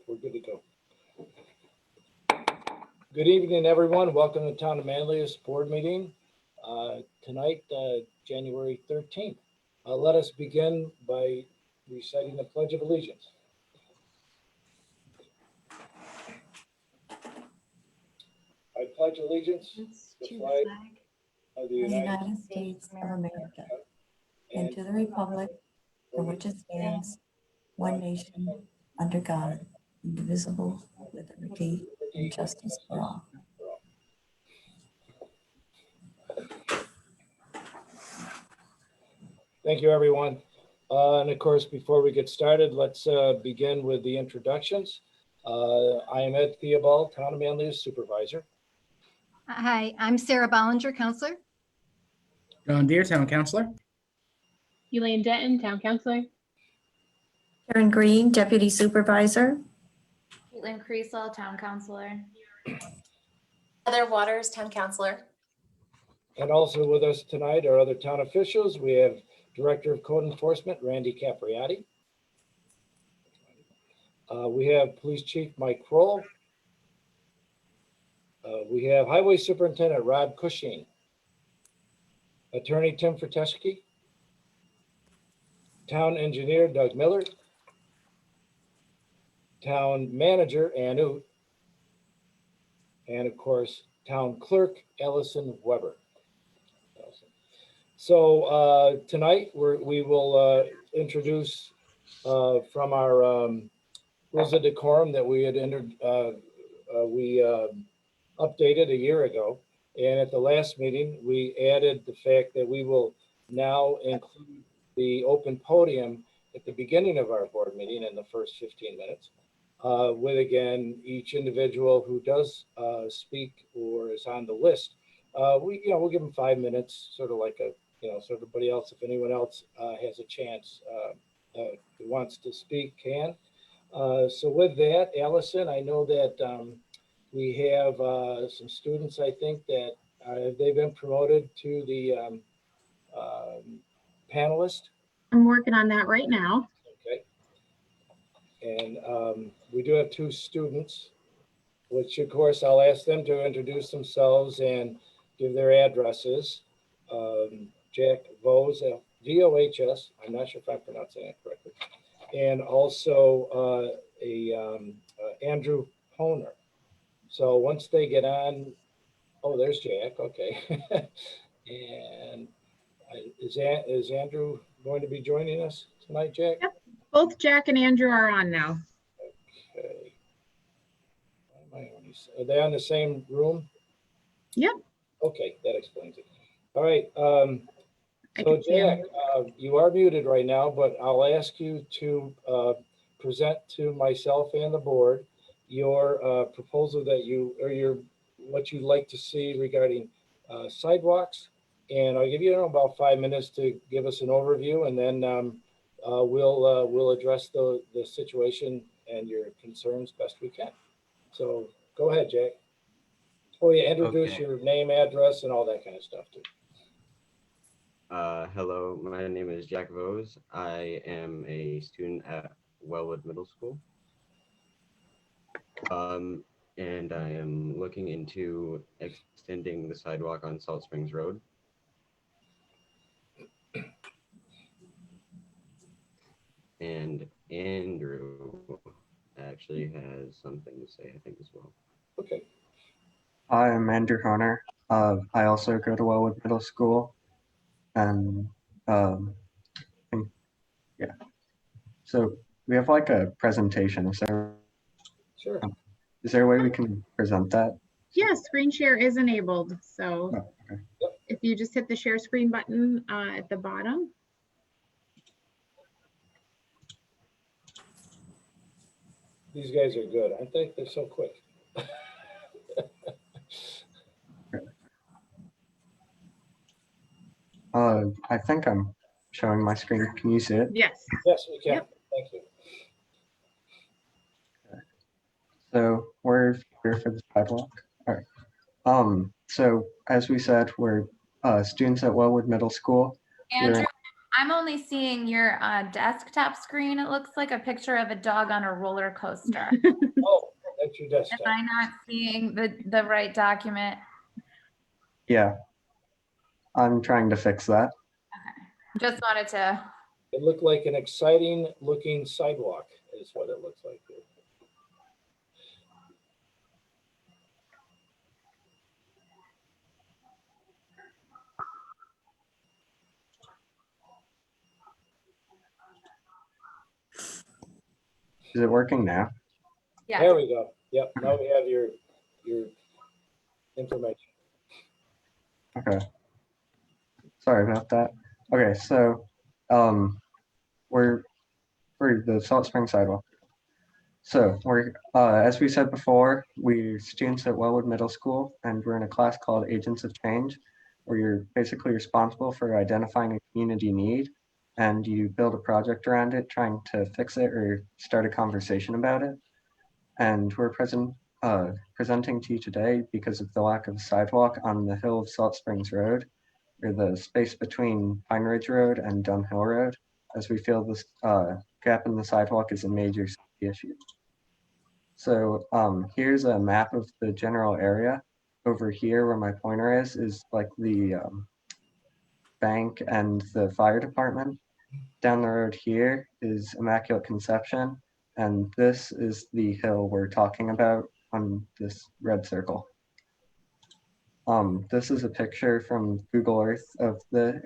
we're good to go. Good evening, everyone. Welcome to the Town of Manlius Board Meeting tonight, January 13th. Let us begin by reciting the Pledge of Allegiance. I pledge allegiance to the flag of the United States of America and to the republic for which it stands, one nation, under God, indivisible, with liberty and justice for all. Thank you, everyone. And of course, before we get started, let's begin with the introductions. I am Ed Theobald, Town of Manlius Supervisor. Hi, I'm Sarah Bollinger, Counselor. John Deere, Town Councilor. Elaine Denton, Town Councilor. Karen Green, Deputy Supervisor. Caitlin Creasall, Town Councilor. Heather Waters, Town Councilor. And also with us tonight are other town officials. We have Director of Code Enforcement, Randy Capriati. We have Police Chief Mike Kroll. We have Highway Superintendent Rob Cushing. Attorney Tim Frutesky. Town Engineer Doug Miller. Town Manager Ann Oot. And of course, Town Clerk Allison Weber. So tonight we will introduce from our rules of decorum that we had entered, updated a year ago. And at the last meeting, we added the fact that we will now include the open podium at the beginning of our board meeting in the first 15 minutes. With again, each individual who does speak or is on the list, we'll give them 5 minutes, sort of like a, so everybody else, if anyone else has a chance who wants to speak can. So with that, Allison, I know that we have some students, I think that they've been promoted to the panelist. I'm working on that right now. Okay. And we do have 2 students, which of course I'll ask them to introduce themselves and give their addresses. Jack Vos, V-O-H-S, I'm not sure if I'm pronouncing that correctly. And also Andrew Honer. So once they get on, oh, there's Jack, okay. And is Andrew going to be joining us tonight, Jack? Yep. Both Jack and Andrew are on now. Okay. Are they on the same room? Yep. Okay, that explains it. All right. So Jack, you are muted right now, but I'll ask you to present to myself and the board your proposal that what you'd like to see regarding sidewalks. And I'll give you about 5 minutes to give us an overview, and then we'll address the situation and your concerns best we can. So go ahead, Jack. Oh yeah, introduce your name, address, and all that kind of stuff too. Hello, my name is Jack Vos. I am a student at Wellwood Middle School. And I am looking into extending the sidewalk on Salt Springs Road. And Andrew actually has something to say, I think, as well. Okay. Hi, I'm Andrew Honer. I also go to Wellwood Middle School. And yeah, so we have like a presentation. Sure. Is there a way we can present that? Yes, screen share is enabled. So okay. If you just hit the share screen button at the bottom. These guys are good, aren't they? They're so quick. I think I'm showing my screen. Can you see it? Yes. Yes, we can. Yep. Thank you. Okay. So we're here for the sidewalk. All right. So as we said, we're students at Wellwood Middle School. Andrew, I'm only seeing your desktop screen. It looks like a picture of a dog on a roller coaster. Oh, that's your Am desktop. I not seeing the right document? Yeah, I'm trying to fix that. Just wanted to, It looked like an exciting looking sidewalk is what it looks like. Is it working now? yeah. There we go. Yep, now we have your information. Okay. Sorry about that. Okay, so we're for the Salt Spring sidewalk. So we're as we said before, we're students at Wellwood Middle School, and we're in a class called Agents of Change, where you're basically responsible for identifying a community need, and you build a project around it, trying to fix it or start a conversation about it. And we're presenting to you today because of the lack of a sidewalk on the hill of Salt Springs Road, or the space between Pine Ridge Road and Dunhill Road, as we feel this gap in the sidewalk is a major safety issue. So here's a map of the general area. Over here where my pointer is like the bank and the fire department. Down the road here is Immaculate Conception, and this is the hill we're talking about on this red circle. This is a picture from Google Earth of the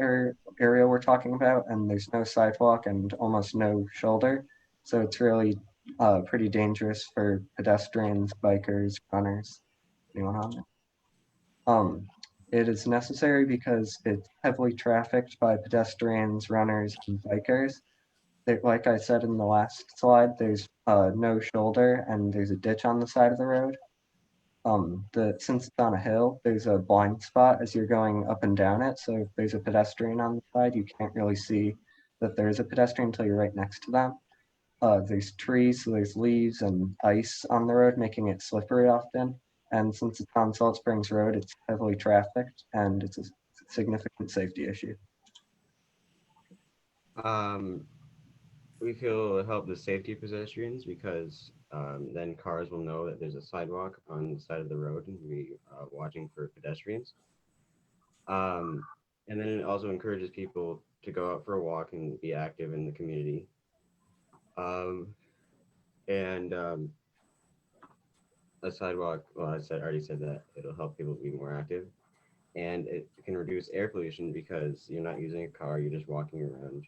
area we're talking about, and there's no sidewalk and almost no shoulder. So it's really pretty dangerous for pedestrians, bikers, runners, anyone on it. It is necessary because it's heavily trafficked by pedestrians, runners, and bikers. Like I said in the last slide, there's no shoulder and there's a ditch on the side of the road. Since it's on a hill, there's a blind spot as you're going up and down it. So if there's a pedestrian on the side, you can't really see that there is a pedestrian until you're right next to them. There's trees, so there's leaves and ice on the road, making it slippery often. And since it's on Salt Springs Road, it's heavily trafficked and it's a significant safety issue. We feel it'll help the safety of pedestrians because then cars will know that there's a sidewalk on the side of the road and be watching for pedestrians. And then it also encourages people to go out for a walk and be active in the community. A sidewalk, well, already said that it'll help people be more active, and it can reduce air pollution because you're not using a car, you're just walking around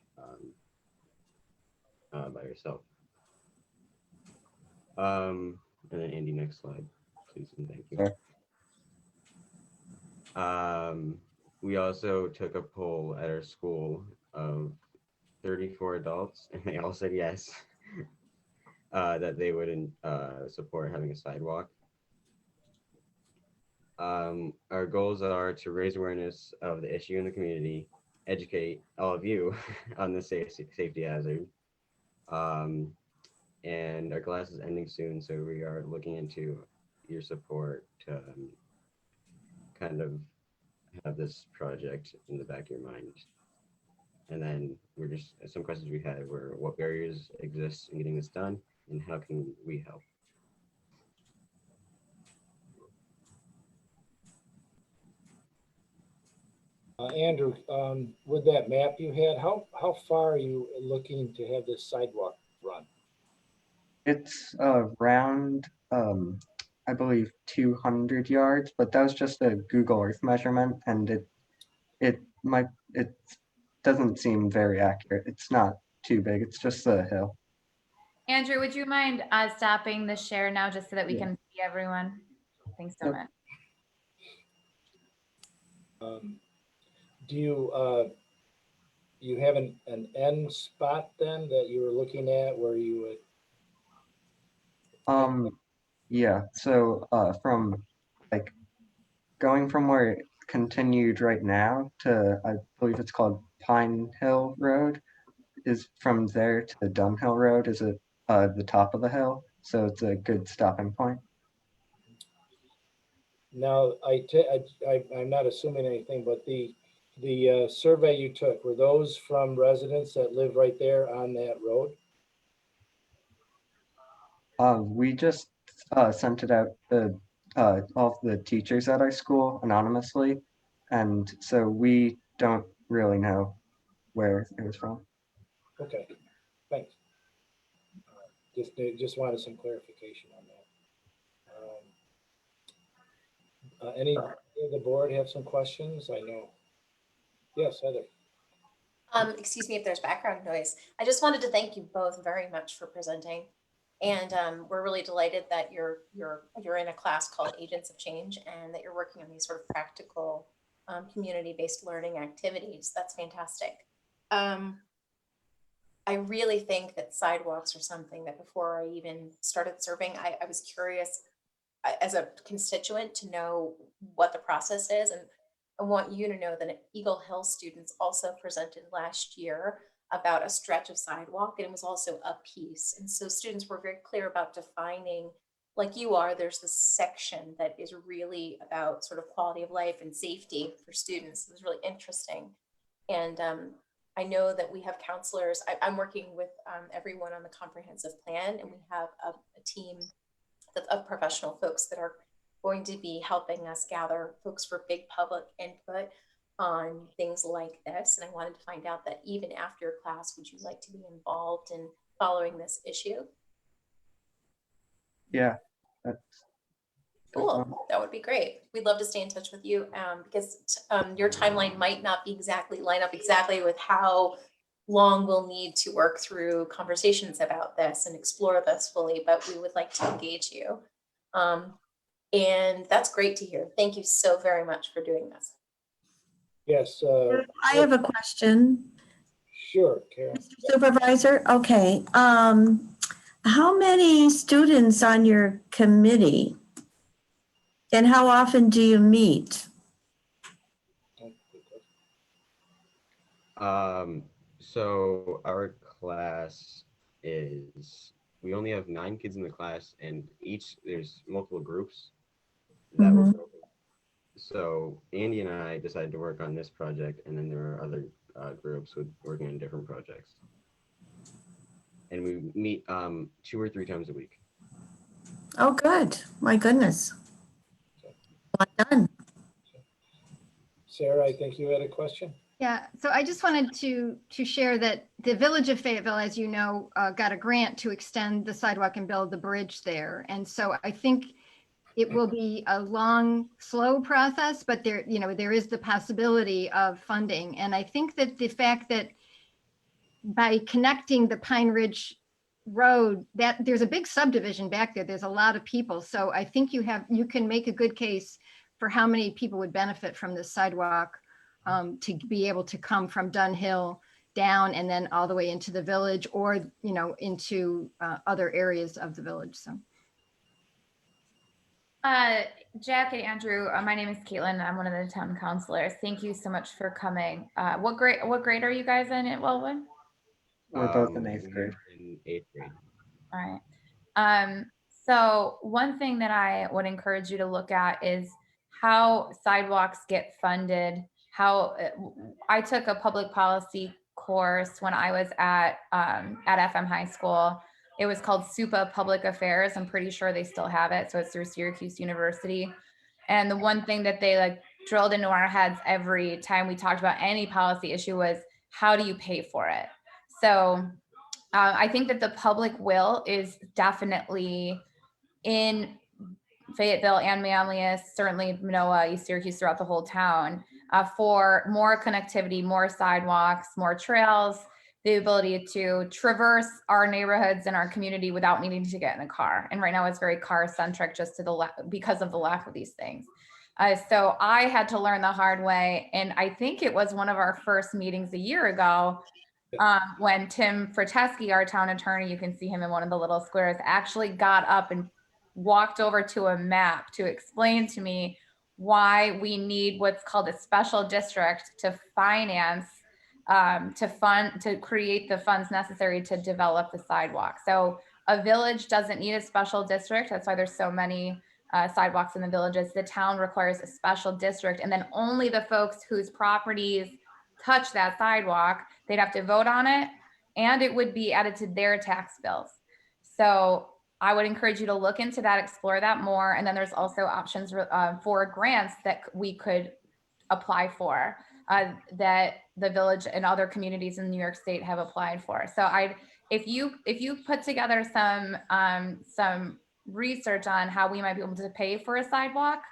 by yourself. And then Andy, next slide, please, and thank you. Sure. We also took a poll at our school of 34 adults, and they all said yes, that they would support having a sidewalk. Our goals are to raise awareness of the issue in the community, educate all of you on the safety hazard. And our class is ending soon, so we are looking into your support to kind of have this project in the back of your mind. And then we're just, some questions we had were what barriers exist in getting this done and how can we help? Andrew, with that map you had, how far are you looking to have this sidewalk run? It's around, I believe, 200 yards, but that was just a Google Earth measurement, and it doesn't seem very accurate. It's not too big. It's just a hill. Andrew, would you mind stopping the share now just so that we can see everyone? Thanks so much. Do you have an end spot then that you were looking at where you would? Yeah. So from like going from where it continued right now to, I believe it's called Pine Hill Road, is from there to the Dunhill Road is at the top of the hill. So it's a good stopping point. Now, I'm not assuming anything, but the survey you took, were those from residents that live right there on that road? We just sent it out to all of the teachers at our school anonymously, and so we don't really know where it was from. Okay, thanks. Just wanted some clarification on that. Any of the board have some questions? I know. Yes, Heather. Excuse me if there's background noise. I just wanted to thank you both very much for presenting. And we're really delighted that you're in a class called Agents of Change and that you're working on these sort of practical community-based learning activities. That's fantastic. I really think that sidewalks are something that before I even started serving, I was curious as a constituent to know what the process is. And I want you to know that Eagle Hill students also presented last year about a stretch of sidewalk, and it was also a piece. And so students were very clear about defining, like you are, there's this section that is really about sort of quality of life and safety for students. It was really interesting. And I know that we have counselors. I'm working with everyone on the comprehensive plan, and we have a team of professional folks that are going to be helping us gather folks for big public input on things like this. And I wanted to find out that even after class, would you like to be involved in following this issue? Yeah, that's Cool. That would be great. We'd love to stay in touch with you because your timeline might not be line up exactly with how long we'll need to work through conversations about this and explore this fully, but we would like to engage you. And that's great to hear. Thank you so very much for doing this. Yes. I have a question. Sure, Karen. Mr. Supervisor, okay. How many students on your committee? And how often do you meet? So our class we only have 9 kids in the class, and there's multiple groups that Mhm. will go. So Andy and I decided to work on this project, and then there are other groups working on different projects. And we meet 2 or 3 times a week. Oh, good. My goodness. Well done. Sarah, I think you had a question. Yeah, so I just wanted to share that the Village of Fayetteville, as you know, got a grant to extend the sidewalk and build the bridge there. And so I think it will be a long, slow process, but there is the possibility of funding. And I think that the fact that by connecting the Pine Ridge Road, that there's a big subdivision back there, there's a lot of people. So I think you can make a good case for how many people would benefit from this sidewalk to be able to come from Dunhill down and then all the way into the village, or into other areas of the village. So Jack and Andrew, my name is Caitlin. I'm one of the town counselors. Thank you so much for coming. What grade are you guys in at Wellwood? we're both in 8th grade. In 8th grade. All right. So one thing that I would encourage you to look at is how sidewalks get funded. I took a public policy course when I was at FM High School. It was called SUPA Public Affairs. I'm pretty sure they still have it. So it's through Syracuse University. And the one thing that they drilled into our heads every time we talked about any policy issue was, how do you pay for it? So I think that the public will is definitely in Fayetteville and Manlius, certainly Minoa, East Syracuse, throughout the whole town, for more connectivity, more sidewalks, more trails, the ability to traverse our neighborhoods and our community without needing to get in a car. And right now it's very car centric just because of the lack of these things. So I had to learn the hard way. And I think it was one of our first meetings a year ago when Tim Fratelski, our town attorney, you can see him in one of the little squares, actually got up and walked over to a map to explain to me why we need what's called a special district to finance, to create the funds necessary to develop the sidewalk. So a village doesn't need a special district. That's why there's so many sidewalks in the villages, the town requires a special district, and then only the folks whose properties touch that sidewalk, they'd have to vote on it, and it would be added to their tax bills. So I would encourage you to look into that, explore that more. And then there's also options for grants that we could apply for that the village and other communities in New York State have applied for. So if you put together some research on how we might be able to pay for a sidewalk,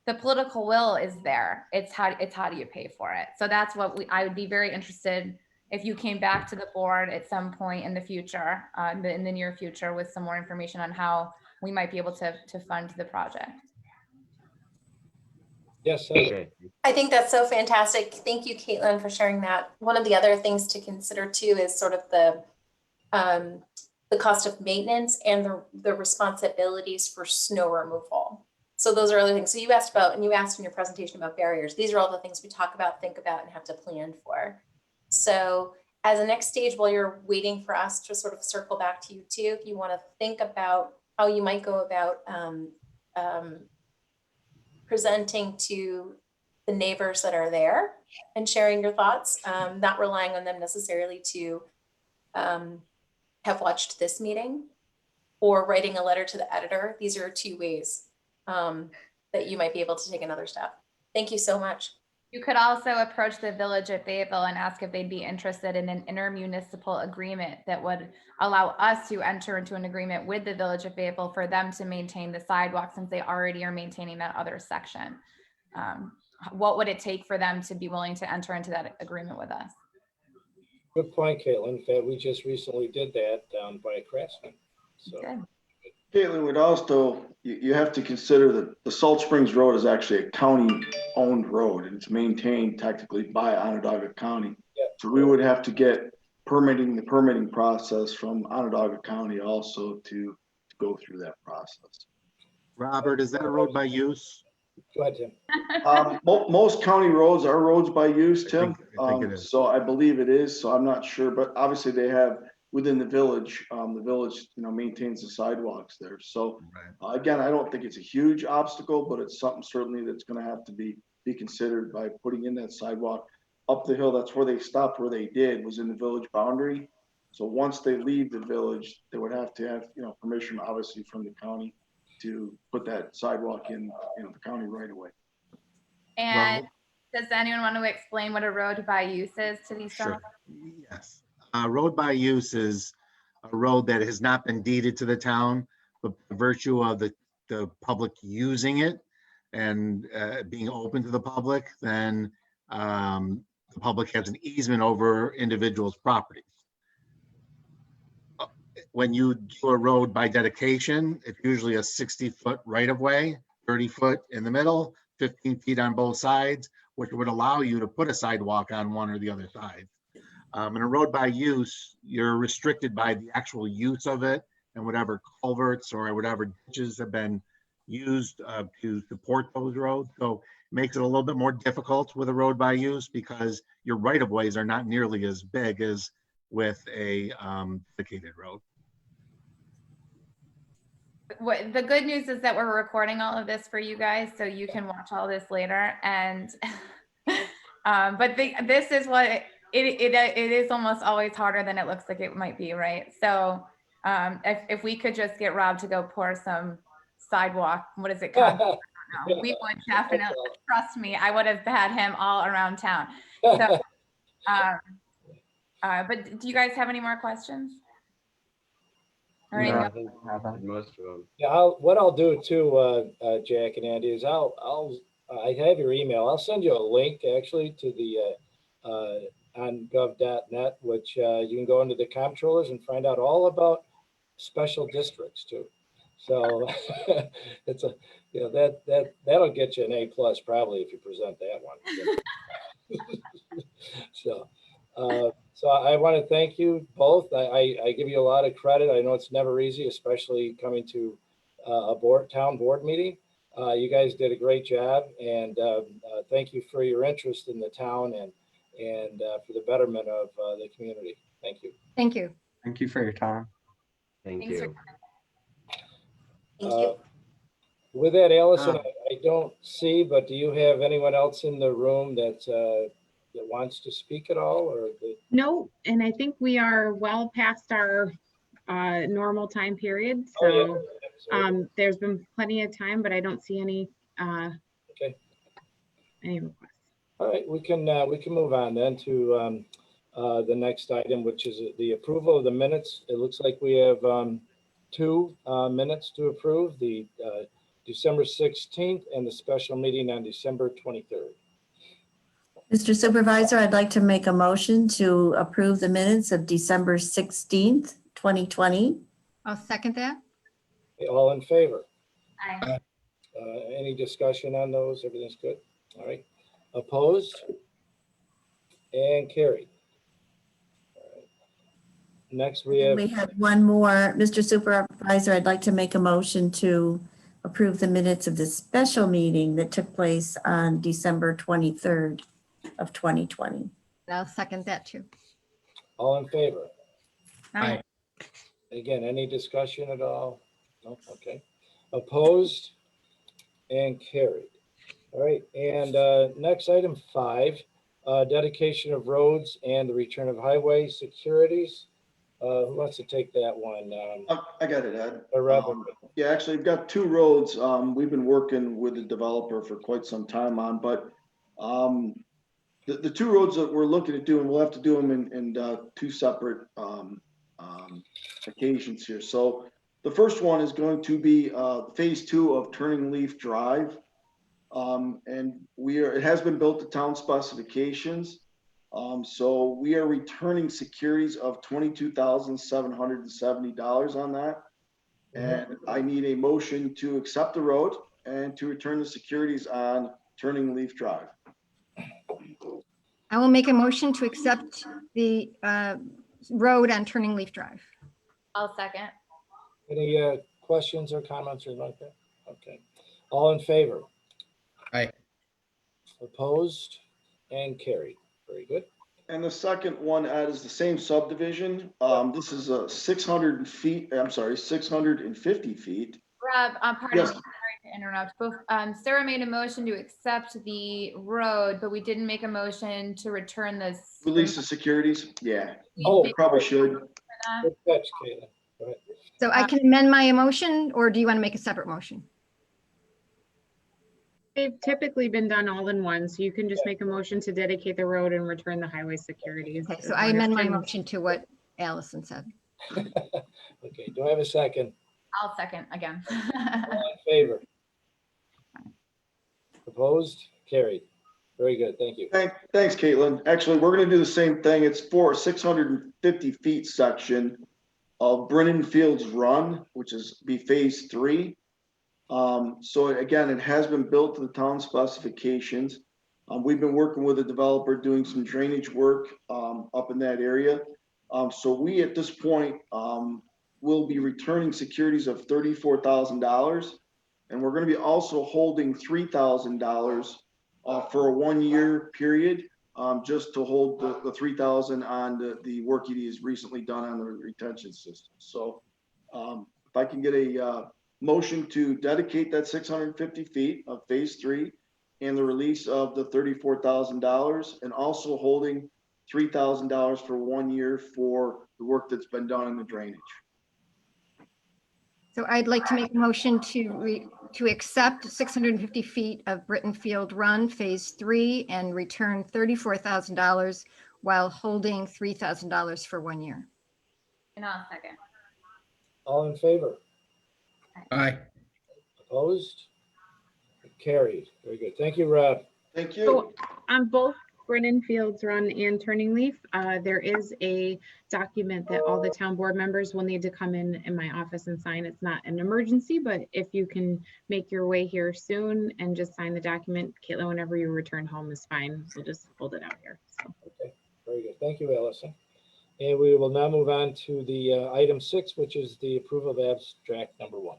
the political will is there. It's how do you pay for it? So that's what I would be very interested if you came back to the board at some point in the future, in the near future, with some more information on how we might be able to fund the project. Yes, Okay. I think that's so fantastic. Thank you, Caitlin, for sharing that. One of the other things to consider too is sort of the cost of maintenance and the responsibilities for snow removal. So those are other things. So you asked about, and you asked in your presentation about barriers. These are all the things we talk about, think about, and have to plan for. So as a next stage, while you're waiting for us to sort of circle back to you too, if you want to think about how you might go about presenting to the neighbors that are there and sharing your thoughts, not relying on them necessarily to have watched this meeting or writing a letter to the editor. These are two ways that you might be able to take another step. Thank you so much. You could also approach the village of Fayetteville and ask if they'd be interested in an intermunicipal agreement that would allow us to enter into an agreement with the village of Fayetteville for them to maintain the sidewalk, since they already are maintaining that other section. What would it take for them to be willing to enter into that agreement with us? good point, Caitlin. In fact, we just recently did that down by Craftsman. So. Good. Caitlin, would also, you have to consider that the Salt Springs Road is actually a county-owned road, and it's maintained technically by Onondaga County. Yeah. So we would have to get the permitting process from Onondaga County also to go through that process. Robert, is that a road by use? Go ahead, Tim. Most county roads are roads by use, Tim. I think it is. So I believe it is, so I'm not sure, but obviously they have within the village, maintains the sidewalks there. So Right. again, I don't think it's a huge obstacle, but it's something certainly that's gonna have to be considered by putting in that sidewalk up the hill. That's where they stopped, where they did, was in the village boundary. So once they leave the village, they would have to have, permission obviously from the county to put that sidewalk in, the county right away. And does anyone want to explain what a road by use is to these Sure. gentlemen? Yes. Road by use is a road that has not been deeded to the town, but by virtue of the public using it and being open to the public, then the public has an easement over individuals' properties. When you do a road by dedication, it's usually a 60-foot right-of-way, 30-foot in the middle, 15 feet on both sides, which would allow you to put a sidewalk on one or the other side. In a road by use, you're restricted by the actual use of it and whatever culverts or whatever ditches have been used to support those roads. So it makes it a little bit more difficult with a road by use because your right-of-ways are not nearly as big as with a dedicated road. The good news is that we're recording all of this for you guys, so you can watch all this later. And but this is what it is almost always harder than it looks like it might be, right? So if we could just get Rob to go pour some sidewalk, what is it called? We would definitely, trust me, I would have had him all around town. So, but do you guys have any more questions? Or anything No, I else? think most of them. Yeah, what I'll do too, Jack and Andy, is I have your email. I'll send you a link actually to the on gov.net, which you can go into the comptrollers and find out all about special districts too. So it's that'll get you an A+ probably if you present that one. So I want to thank you both. I give you a lot of credit. I know it's never easy, especially coming to a town board meeting. You guys did a great job, and thank you for your interest in the town and for the betterment of the community. Thank you. Thank you. Thank you for your time. Thank Thanks for you. Thank you. With that, Allison, I don't see, but do you have anyone else in the room that wants to speak at all, or? No, and I think we are well past our normal time period. Oh, yeah. So Absolutely. there's been plenty of time, but I don't see any Okay. any requests. All right, we can move on then to the next item, which is the approval of the minutes. It looks like we have two minutes to approve, the December 16th and the special meeting on December 23rd. Mr. Supervisor, I'd like to make a motion to approve the minutes of December 16th, 2020. I'll second that. All in favor? Aye. Any discussion on those? Everything's good? All right. Opposed? And carried. All right. Next, we have, We have one more. Mr. Supervisor, I'd like to make a motion to approve the minutes of the special meeting that took place on December 23rd of 2020. I'll second that too. all in favor? Aye. Again, any discussion at all? No? Okay. Opposed? And carried. All right, and next item 5, dedication of roads and the return of highway securities. Who wants to take that one? I got it, Ed. Robert. Yeah, actually, I've got 2 roads. We've been working with the developer for quite some time on, but the 2 roads that we're looking at doing, we'll have to do them in 2 separate occasions here. So the first one is going to be phase 2 of Turning Leaf Drive. And it has been built to town specifications. So we are returning securities of $22,770 on that. And I need a motion to accept the road and to return the securities on Turning Leaf Drive. I will make a motion to accept the road on Turning Leaf Drive. I'll second. Any questions or comments or like that? Okay. All in favor? Aye. Opposed? And carried. Very good. And the second one, Ed, is the same subdivision. This is 650 feet. Rob, pardon Yes. me, sorry to interrupt. Both, Sarah made a motion to accept the road, but we didn't make a motion to return this. Release the securities. Yeah, Oh, probably should. good catch, Caitlin. Go ahead. So I can amend my motion, or do you want to make a separate motion? They've typically been done all in one, so you can just make a motion to dedicate the road and return the highway securities. Okay, so I amend my motion to what Allison said. Okay, do I have a second? I'll second again. All in favor? Opposed? Carried. Very good. Thank you. Thanks, Caitlin. Actually, we're gonna do the same thing. It's for a 650 feet section of Brennan Fields Run, which is be phase 3. So again, it has been built to the town specifications. We've been working with a developer doing some drainage work up in that area. So we, at this point, will be returning securities of $34,000. And we're gonna be also holding $3,000 for a 1-year period, just to hold the 3,000 on the work he has recently done on the retention system. So if I can get a motion to dedicate that 650 feet of phase 3 and the release of the $34,000, and also holding $3,000 for 1 year for the work that's been done in the drainage. So I'd like to make a motion to accept 650 feet of Britton Field Run Phase 3 and return $34,000 while holding $3,000 for 1 year. And I'll second. All in favor? Aye. Opposed? Carried. Very good. Thank you, Rob. Thank you. So on both Brennan Fields Run and Turning Leaf, there is a document that all the town board members will need to come in my office and sign. It's not an emergency, but if you can make your way here soon and just sign the document, Caitlin, whenever you return home is fine. We'll just hold it out here. So. Okay. Very good. Thank you, Allison. And we will now move on to the item 6, which is the approval of abstract number 1.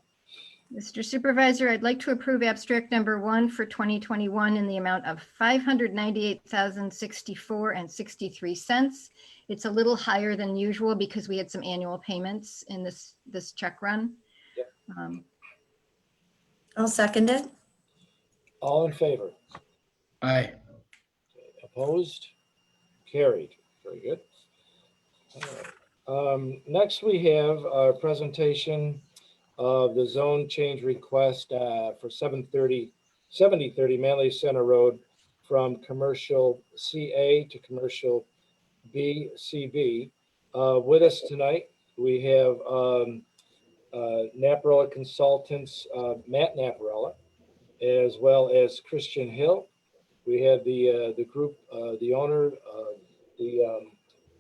Mr. Supervisor, I'd like to approve abstract number 1 for 2021 in the amount of $598,064.63. It's a little higher than usual because we had some annual payments in this check run. Yep. I'll second it. All in favor? Aye. Opposed? Carried. Very good. All right. Next, we have our presentation of the zone change request for 7030 Manley Center Road from commercial CA to commercial BCB. With us tonight, we have Naparella Consultants, Matt Naparella, as well as Christian Hill. We have the group, the owner of the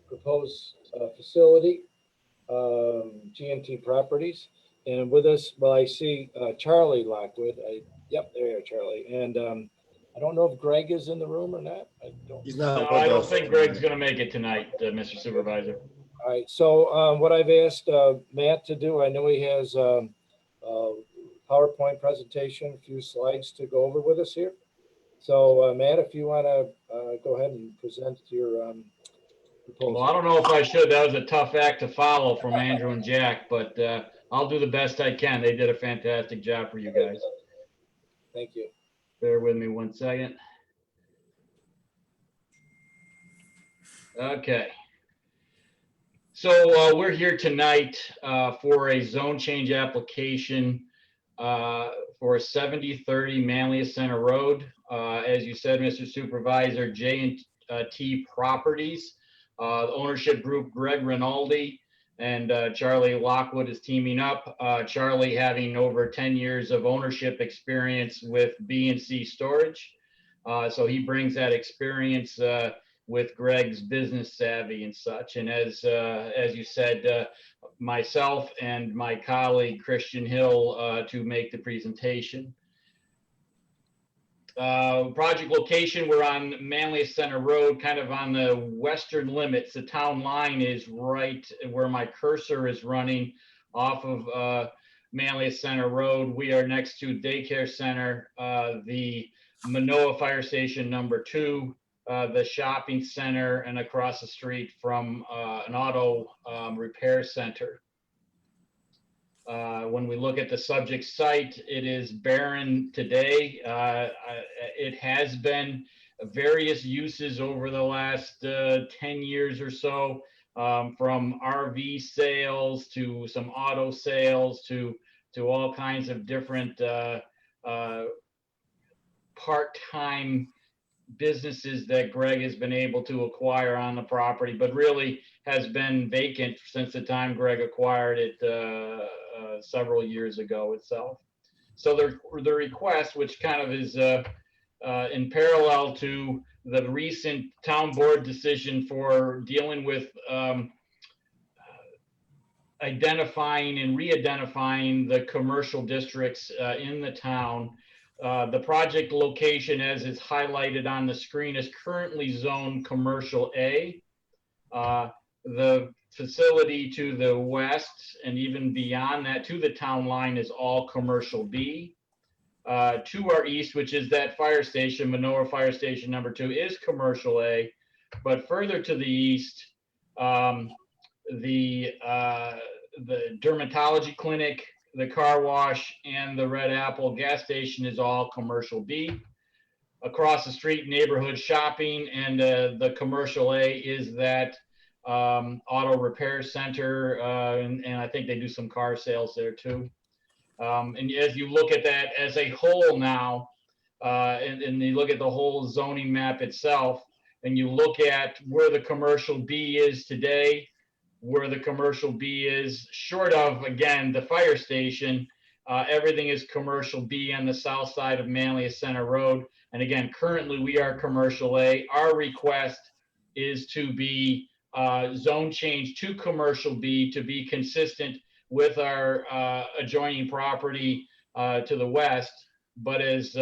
proposed facility, G&T Properties. And with us, well, I see Charlie Lockwood. Yep, there you are, Charlie. And I don't know if Greg is in the room or not. I don't. He's No, not. I don't think Greg's gonna make it tonight, Mr. Supervisor. All right, so what I've asked Matt to do, I know he has a PowerPoint presentation, a few slides to go over with us here. So Matt, if you want to go ahead and present your proposal. Well, I don't know if I should. That was a tough act to follow from Andrew and Jack, but I'll do the best I can. They did a fantastic job for you guys. Thank you. Bear with me one second. Okay. So we're here tonight for a zone change application for 7030 Manlius Center Road. As you said, Mr. Supervisor, J&T Properties. The ownership group, Greg Rinaldi and Charlie Lockwood is teaming up. Charlie having over 10 years of ownership experience with B&C Storage. So he brings that experience with Greg's business savvy and such. And as you said, myself and my colleague Christian Hill to make the presentation. Project location, we're on Manlius Center Road, kind of on the western limits. The town line is right where my cursor is running off of Manlius Center Road. We are next to Daycare Center, the Manoa Fire Station #2, the shopping center, and across the street from an auto repair center. When we look at the subject site, it is barren today. It has been various uses over the last 10 years or so, from RV sales to some auto sales to all kinds of different part-time businesses that Greg has been able to acquire on the property, but really has been vacant since the time Greg acquired it several years ago itself. So the request, which kind of is in parallel to the recent town board decision for dealing with identifying and re-identifying the commercial districts in the town. The project location, as is highlighted on the screen, is currently zoned Commercial A. The facility to the west and even beyond that to the town line is all Commercial B. To our east, which is that fire station, Manoa Fire Station #2, is Commercial A. But further to the east, the dermatology clinic, the car wash, and the Red Apple gas station is all Commercial B. Across the street, neighborhood shopping, and the Commercial A is that auto repair center, and I think they do some car sales there too. And as you look at that as a whole now, and you look at the whole zoning map itself, and you look at where the Commercial B is today, where the Commercial B is, short of, again, the fire station, everything is Commercial B on the south side of Manlius Center Road. And again, currently we are Commercial A. Our request is to be zone change to Commercial B to be consistent with our adjoining property to the west, but as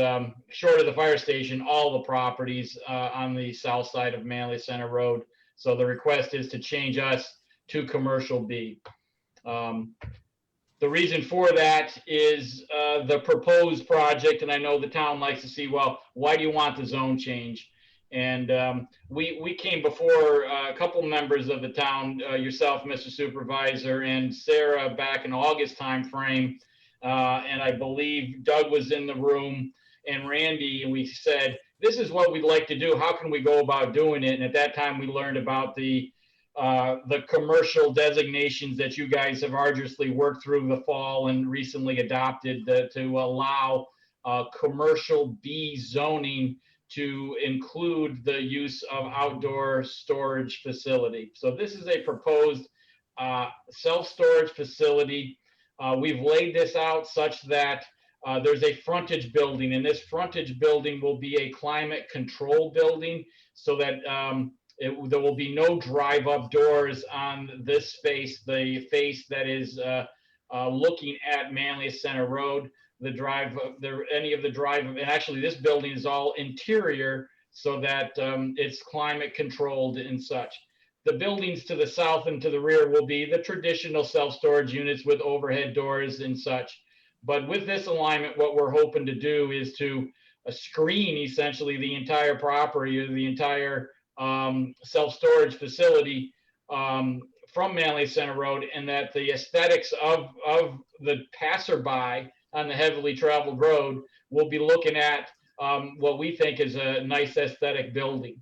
short of the fire station, all the properties on the south side of Manlius Center Road. So the request is to change us to Commercial B. The reason for that is the proposed project, and I know the town likes to see, well, why do you want the zone change? And we came before a couple members of the town, yourself, Mr. Supervisor, and Sarah back in August timeframe, and I believe Doug was in the room and Randy, and we said, this is what we'd like to do. How can we go about doing it? And at that time, we learned about the commercial designations that you guys have arduously worked through the fall and recently adopted to allow commercial B zoning to include the use of outdoor storage facility. So this is a proposed self-storage facility. We've laid this out such that there's a frontage building, and this frontage building will be a climate control building so that there will be no drive-up doors on this space, the face that is looking at Manlius Center Road. Any of the drive, and actually this building is all interior so that it's climate controlled and such. The buildings to the south and to the rear will be the traditional self-storage units with overhead doors and such. But with this alignment, what we're hoping to do is to screen essentially the entire property or the entire self-storage facility from Manlius Center Road, and that the aesthetics of the passerby on the heavily traveled road will be looking at what we think is a nice aesthetic building.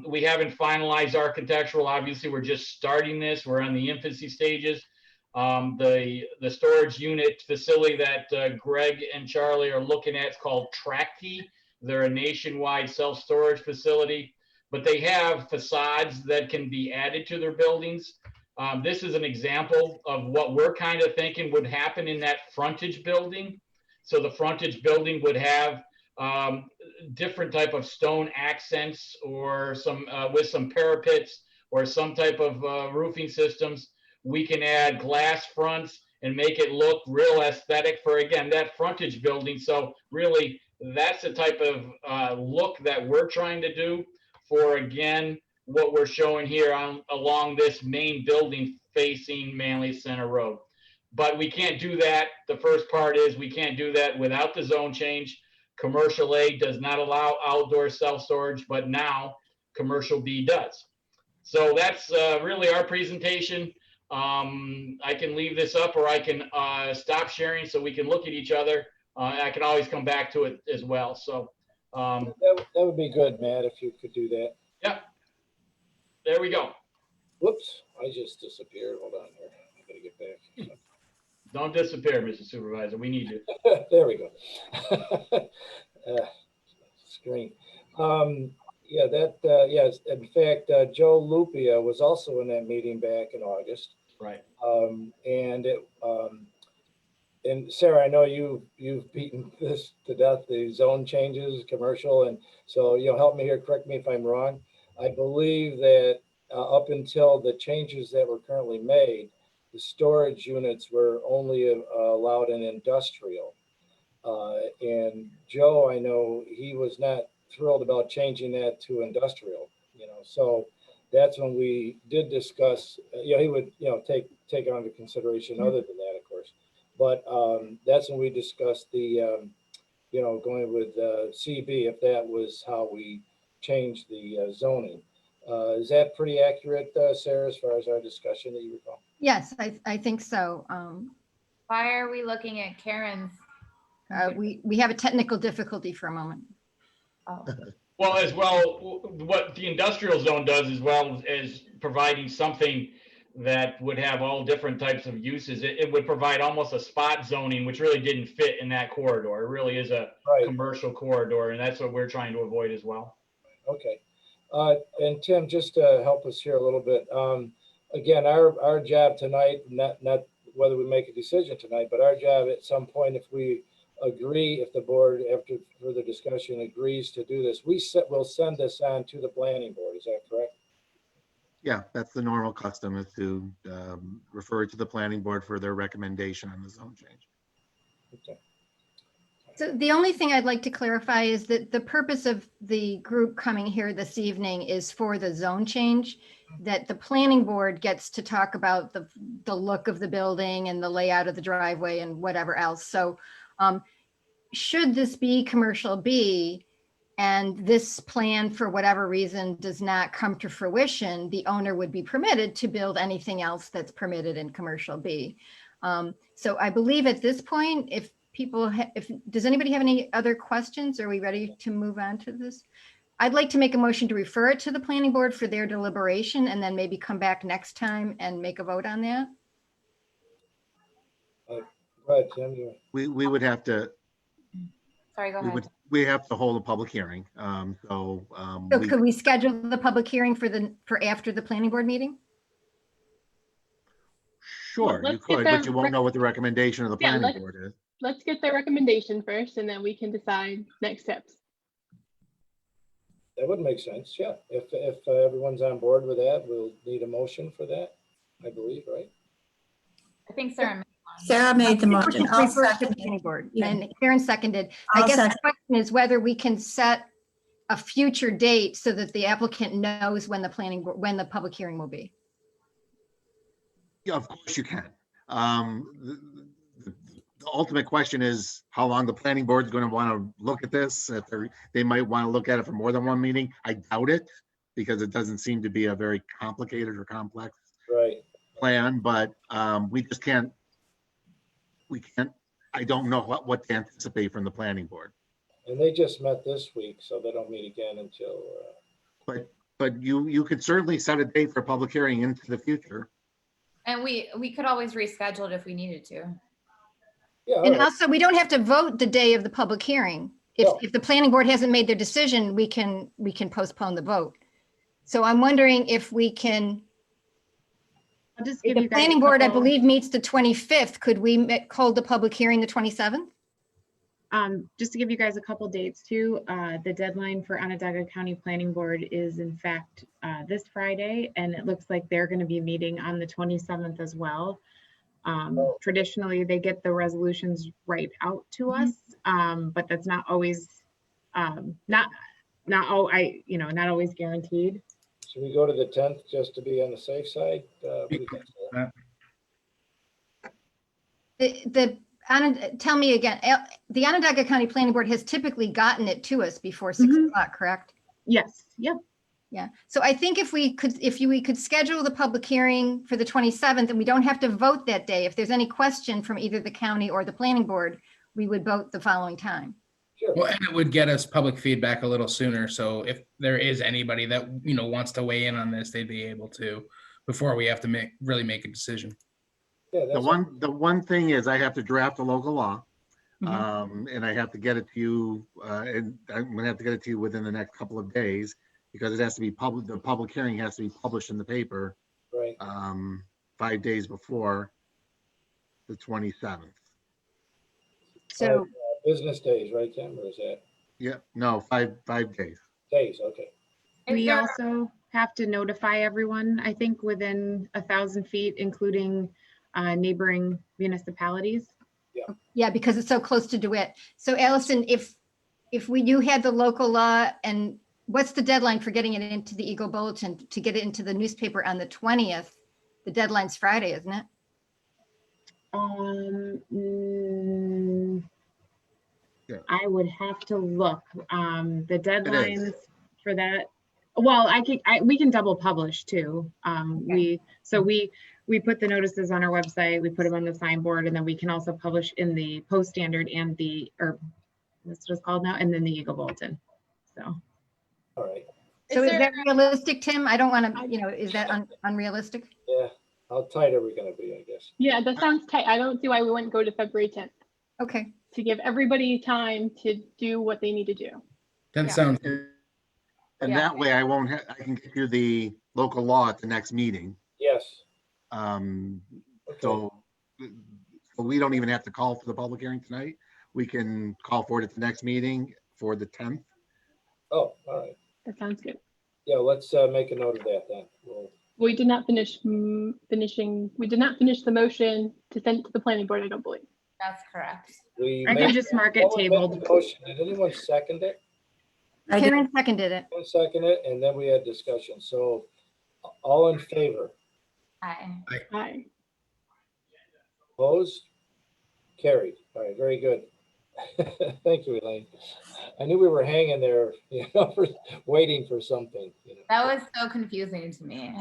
We haven't finalized architectural. Obviously, we're just starting this. We're on the infancy stages. The storage unit facility that Greg and Charlie are looking at is called Tracti. They're a nationwide self-storage facility, but they have facades that can be added to their buildings. This is an example of what we're kind of thinking would happen in that frontage building. So the frontage building would have different type of stone accents or some with some parapets or some type of roofing systems. We can add glass fronts and make it look real aesthetic for, again, that frontage building. So really, that's the type of look that we're trying to do for, again, what we're showing here along this main building facing Manlius Center Road. But we can't do that. The first part is we can't do that without the zone change. Commercial A does not allow outdoor self-storage, but now Commercial B does. So that's really our presentation. I can leave this up, or I can stop sharing so we can look at each other. I can always come back to it as well. So that would be good, Matt, if you could do that. Yep. There we go. Whoops, I just disappeared. Hold on here. I gotta get back. Don't disappear, Mr. Supervisor. We need you. There we go. Screen. Yeah, yes. In fact, Joe Lupia was also in that meeting back in August. Right. And Sarah, I know you've beaten this to death, the zone changes, commercial, and so help me here. Correct me if I'm wrong. I believe that up until the changes that were currently made, the storage units were only allowed in industrial. And Joe, I know he was not thrilled about changing that to industrial, so that's when we did discuss, he would, take it under consideration other than that, of course. But that's when we discussed the, going with CB, if that was how we changed the zoning. Is that pretty accurate, Sarah, as far as our discussion that you recall? Yes, I think so. Why are we looking at Karen's? We have a technical difficulty for a moment. Oh. Well, as well, what the industrial zone does as well as providing something that would have all different types of uses. It would provide almost a spot zoning, which really didn't fit in that corridor. It really is a commercial corridor, and that's what we're trying to avoid as well. Okay. And Tim, just to help us here a little bit, again, our job tonight, not whether we make a decision tonight, but our job at some point, if we agree, if the board, after further discussion, agrees to do this, we'll send this on to the planning board. Is that correct? Yeah, that's the normal custom, is to refer it to the planning board for their recommendation on the zone change. Okay. So the only thing I'd like to clarify is that the purpose of the group coming here this evening is for the zone change, that the planning board gets to talk about the look of the building and the layout of the driveway and whatever else. So should this be commercial B and this plan for whatever reason does not come to fruition, the owner would be permitted to build anything else that's permitted in commercial B. So I believe at this point, if people, does anybody have any other questions? Are we ready to move on to this? I'd like to make a motion to refer it to the planning board for their deliberation and then maybe come back next time and make a vote on that. Go ahead, Tim. We would have to, Sorry, go ahead. we have to hold a public hearing. So could we schedule the public hearing for after the planning board meeting? Sure, you let's get could, but the you won't know what the recommendation of the Yeah, planning board is. Let's get the recommendation first, and then we can decide next steps. That would make sense, yeah. If everyone's on board with that, we'll need a motion for that, I believe, right? I think Sarah. Sarah made the motion. I'll Refer it to the second planning it. board, Yeah. and Karen seconded. I I'll guess the second. question is whether we can set a future date so that the applicant knows when the public hearing will be. Yeah, of course you can. The ultimate question is how long the planning board is going to want to look at this. If they might want to look at it for more than one meeting. I doubt it, because it doesn't seem to be a very complicated or complex Right. plan, but we just can't, I don't know what to anticipate from the planning board. And they just met this week, so they don't meet again until, But you could certainly set a date for a public hearing into the future. And we could always reschedule it if we needed to. yeah. all And right. also, we don't have to vote the day of the public hearing. No. If the planning board hasn't made their decision, we can postpone the vote. So I'm wondering if we can, I'll just if give the you guys a planning board, I couple- believe, meets the 25th, could we hold the public hearing the 27th? Just to give you guys a couple dates too, the deadline for Onondaga County Planning Board is in fact this Friday, and it looks like they're going to be meeting on the 27th as well. Traditionally, they get the resolutions right out to us, but that's not always not always guaranteed. Should we go to the 10th just to be on the safe side? What do you think? Tell me again, the Onondaga County Planning Board has typically gotten it to us before 6 o'clock, correct? Yes. Yep. Yeah. So I think if we could schedule the public hearing for the 27th, and we don't have to vote that day. If there's any question from either the county or the planning board, we would vote the following time. Sure. Well, and it would get us public feedback a little sooner. So if there is anybody that, wants to weigh in on this, they'd be able to before we have to really make a decision. Yeah, The one thing is I have to draft a local law, Mhm. and I have to get it to you, and I'm gonna have to get it to you within the next couple of days, because it has to be public, the public hearing has to be published in the paper, right. 5 days before the 27th. So Business days, right, Tim, or is that Yeah, no, five days. days? Okay. We also have to notify everyone, I think, within 1,000 feet, including neighboring municipalities. yeah, because it's so close to DeWitt. So Allison, if you had the local law, and what's the deadline for getting it into the Eagle Bulletin to get it into the newspaper on the 20th? The deadline's Friday, isn't it? Yeah. I would have to look. The deadlines for that. Well, we can double publish too. We put the notices on our website, we put them on the signboard, and then we can also publish in the Post Standard and what's it called now, and then the Eagle Bulletin. So. All right. So is that realistic, Tim? I don't want to, is that unrealistic? Yeah. How tight are we going to be, I guess? Yeah, that sounds tight. I don't see why we wouldn't go to February 10th Okay. to give everybody time to do what they need to do. That Yeah. sounds, And that way I can get you the local law at the next meeting. Yes. Um, Okay. So we don't even have to call for the public hearing tonight. We can call for it at the next meeting for the 10th. Oh, all right. That sounds good. Yeah, let's make a note of that then. We did not finish the motion to send it to the planning board, I don't believe. That's correct. I can just mark it tabled. Did anyone second it? I did. Karen seconded it. One second it, and then we had discussion. So all in favor? Aye. Aye. Opposed? Carried. All right, very good. Thank you, Elaine. I knew we were hanging there, waiting for something. That was so confusing to me.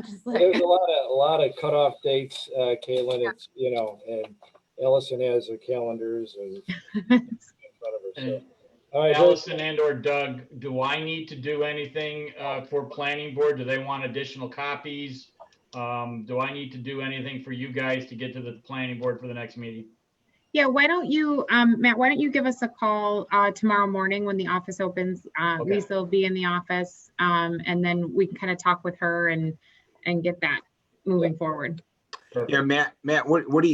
Just like, There's a lot of cutoff dates, Caitlin. It's and Ellison has her calendars and in front of her. So. And All right, Allison and/or Doug, do I need to do anything for planning board? Do they want additional copies? Do I need to do anything for you guys to get to the planning board for the next meeting? Yeah, why don't you, Matt, why don't you give us a call tomorrow morning when the office opens? Okay. Lisa will be in the office, and then we can kind of talk with her and get that moving forward. Perfect. Yeah, Matt, what would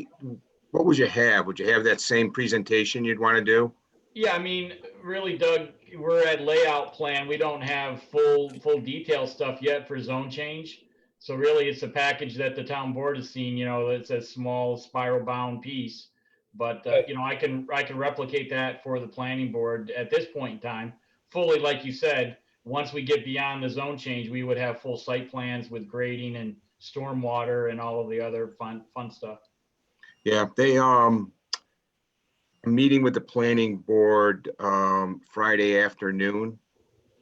you have? Would you have that same presentation you'd want to do? Yeah, I mean, really, Doug, we're at layout plan. We don't have full detail stuff yet for zone change. So really, it's a package that the town board has seen. It's a small spiral bound piece. But I can replicate that for the planning board at this point in time. Fully, like you said, once we get beyond the zone change, we would have full site plans with grading and stormwater and all of the other fun stuff. Yeah, they meeting with the planning board Friday afternoon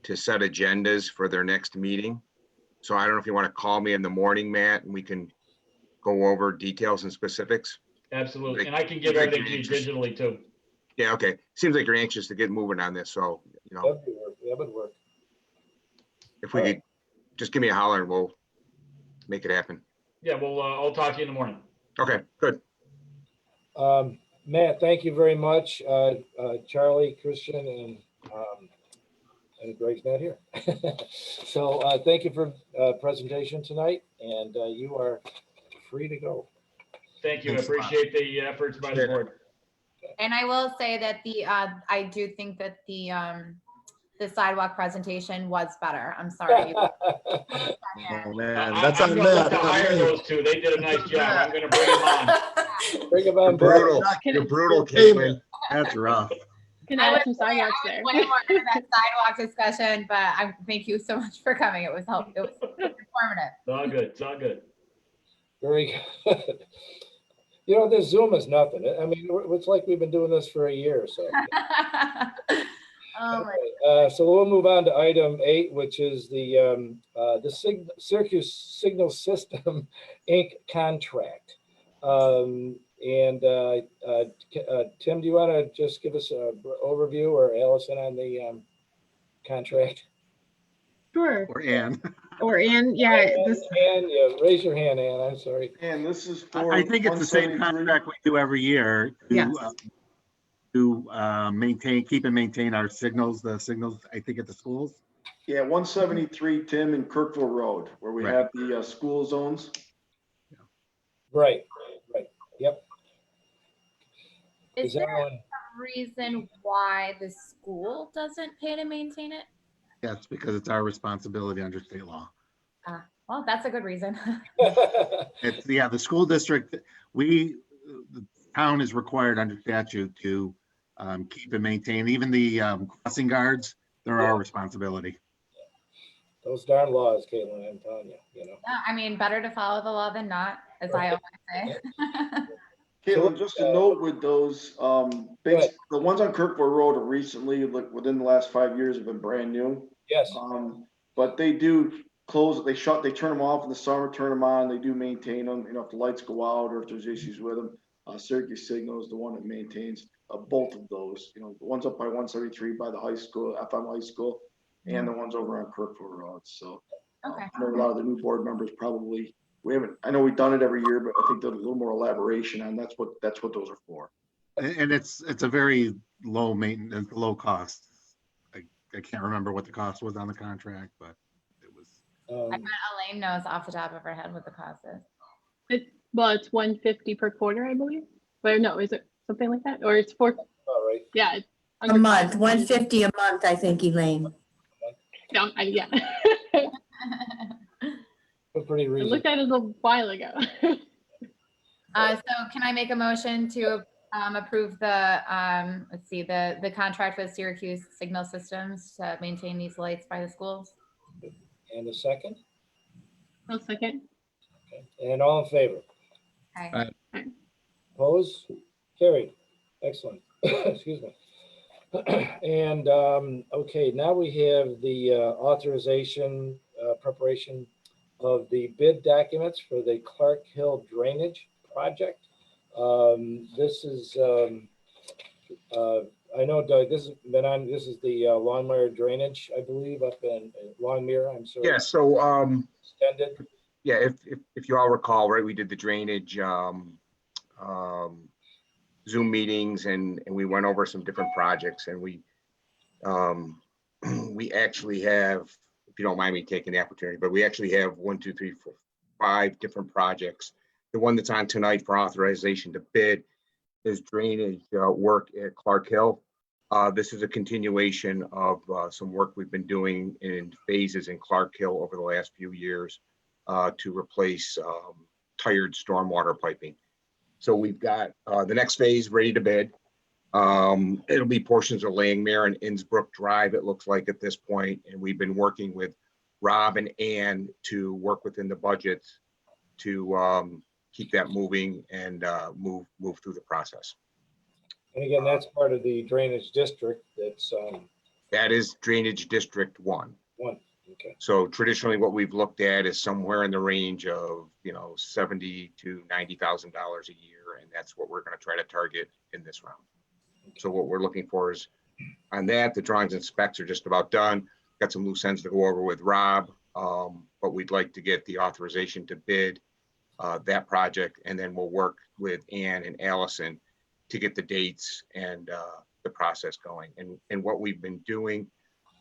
to set agendas for their next meeting. So I don't know if you want to call me in the morning, Matt, and we can go over details and specifics. Absolutely, and I can give everything to you digitally too. Yeah, okay. Seems like you're anxious to get moving on this, so that would work. if we could just give me a holler and we'll make it happen. Yeah, well, I'll talk to you in the morning. Okay, good. Matt, thank you very much. Charlie, Christian, and Greg's not here. So thank you for presentation tonight, and you are free to go. Thank you. I Thanks a lot. appreciate the efforts by the board. and I will say that I do think that the sidewalk presentation was better. I'm sorry. Oh, man, I'm that's on gonna look Matt. to not hire me. those two. They did a nice job. I'm gonna bring them on. Bring them You're on board. brutal. You're brutal, Caitlin. That's rough. Can I add would some say I sidewalks was there. way more into that sidewalk discussion, but thank you so much for coming. It was informative. It's all good. It's all good. Very good. This Zoom is nothing. I mean, it's like we've been doing this for a year or so. Oh my. Okay, so we'll move on to item 8, which is the Syracuse Signal System Inc. contract. Tim, do you want to just give us an overview, or Allison, on the contract? Sure. Or Ann. Or Ann, yeah. Ann, yeah, raise your hand, Ann. I'm sorry. And this is for. I think it's the same 173. contract we do every year Yes. to keep and maintain our signals, I think at the schools. Yeah, 173 Tim and Kirkville Road, where we Right. have the school zones. Right. Yep. Is that there one? a reason why the school doesn't pay to maintain it? Yes, because it's our responsibility under state law. Well, that's a good reason. It's, the school district, the town is required under statute to keep and maintain, even the crossing guards, they're our responsibility. Those darn laws, Caitlin, I'm telling you. Yeah, I mean, better to follow the law than not, as I always say. Caitlin, just a note with those, the ones on Kirkville Road are recently, like within the last 5 years, have been brand new. Yes. But they do close, they turn them off in the summer, turn them on, they do maintain them, if the lights go out or if there's issues with them. Syracuse Signal is the one that maintains both of those, the ones up by 173 by the high school, FM high school, and the ones over on Kirkville Road. So Okay. I know a lot of the new board members probably, I know we've done it every year, but I think there's a little more elaboration on that's what those are for. And it's a very low maintenance, low cost. I can't remember what the cost was on the contract, but it was. I bet Elaine knows off the top of her head what the cost is. Well, it's 150 per quarter, I believe. But no, is it something like that? Or it's for, All right. yeah. It's A under month, 500. 150 a month, I think, Elaine. No, yeah. Pretty I reasonable. looked at it a while ago. So can I make a motion to approve the, let's see, the contract with Syracuse Signal Systems to maintain these lights by the schools? And a second? One second. Okay. And all in favor? Okay. Opposed? Carried. Excellent. Excuse me. And, okay, now we have the authorization, preparation of the bid documents for the Clark Hill Drainage Project. This is, I know, Doug, this has been on, this is the Longmire Drainage, I believe, up in Longmire, I'm sorry. Yeah, so, Extended. yeah, if you all recall, right, we did the drainage Zoom meetings and we went over some different projects, and we we actually have, if you don't mind me taking the opportunity, but we actually have 1, 2, 3, 4, 5 different projects. The one that's on tonight for authorization to bid is drainage work at Clark Hill. This is a continuation of some work we've been doing in phases in Clark Hill over the last few years to replace tired stormwater piping. So we've got the next phase ready to bid. It'll be portions of Langmere and Innsbrook Drive, it looks like at this point. And we've been working with Rob and Ann to work within the budgets to keep that moving and move through the process. And again, that's part of the drainage district. That's That is Drainage District 1. Okay. So traditionally, what we've looked at is somewhere in the range of, you know, $70,000 to $90,000 a year, and that's what we're going to try to target in this round. So what we're looking for is on that, the drawings and specs are just about done. Got some loose ends to go over with Rob, but we'd like to get the authorization to bid that project, and then we'll work with Ann and Allison to get the dates and the process going. And what we've been doing,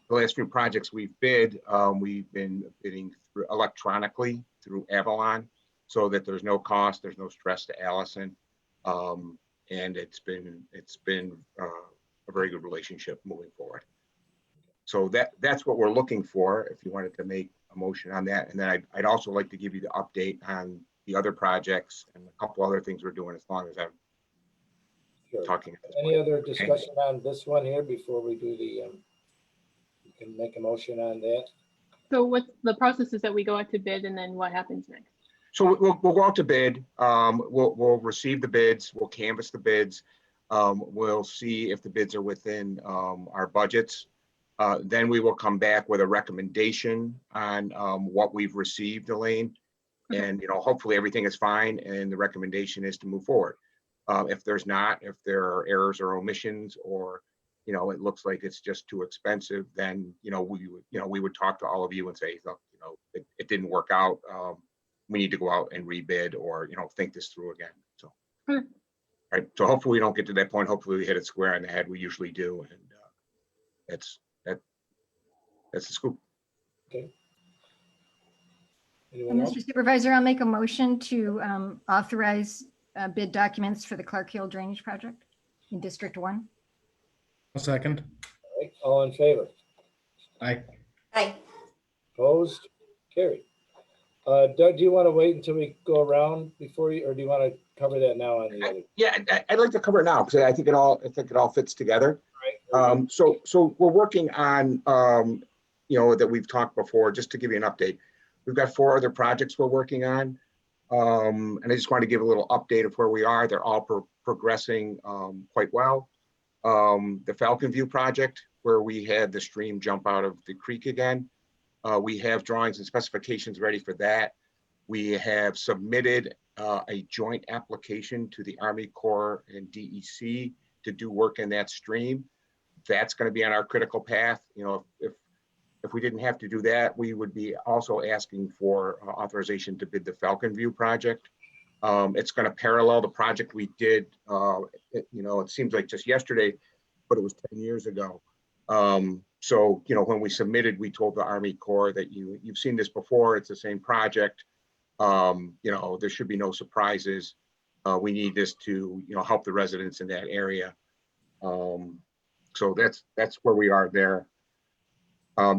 the last few projects we've bid, we've been bidding through electronically through Avalon, so that there's no cost, there's no stress to Allison. And it's been a very good relationship moving forward. So that's what we're looking for, if you wanted to make a motion on that. And then I'd also like to give you the update on the other projects and a couple other things we're doing, as long as I'm talking. Any other discussion on this one here before we do the, you can make a motion on that? So what's the process is that we go out to bid and then what happens next? So we'll go out to bid. We'll receive the bids. We'll canvass the bids. We'll see if the bids are within our budgets. Then we will come back with a recommendation on what we've received, Elaine. And, you know, hopefully everything is fine and the recommendation is to move forward. If there's not, if there are errors or omissions, or, you know, it looks like it's just too expensive, then, you know, we would talk to all of you and say, look, you know, it didn't work out. We need to go out and rebid, or, you know, think this through again. So, right. So hopefully we don't get to that point. Hopefully we hit it square on the head. We usually do. And that's the scoop. Okay. Anyone else? Mr. Supervisor, I'll make a motion to authorize bid documents for the Clark Hill Drainage Project in District 1. A second. All right, all in favor? Aye. Hi. Opposed? Carried. Doug, do you want to wait until we go around before you, or do you want to cover that now on the other? Yeah, I'd like to cover it now, because I think it all fits together. Right. So we're working on, you know, that we've talked before, just to give you an update. We've got 4 other projects we're working on. And I just wanted to give a little update of where we are. They're all progressing quite well. The Falcon View project, where we had the stream jump out of the creek again. We have drawings and specifications ready for that. We have submitted a joint application to the Army Corps and DEC to do work in that stream. That's going to be on our critical path. You know, if we didn't have to do that, we would be also asking for authorization to bid the Falcon View project. It's going to parallel the project we did, you know, it seems like just yesterday, but it was 10 years ago. So, you know, when we submitted, we told the Army Corps that you've seen this before, it's the same project. You know, there should be no surprises. We need this to, you know, help the residents in that area. So that's where we are there.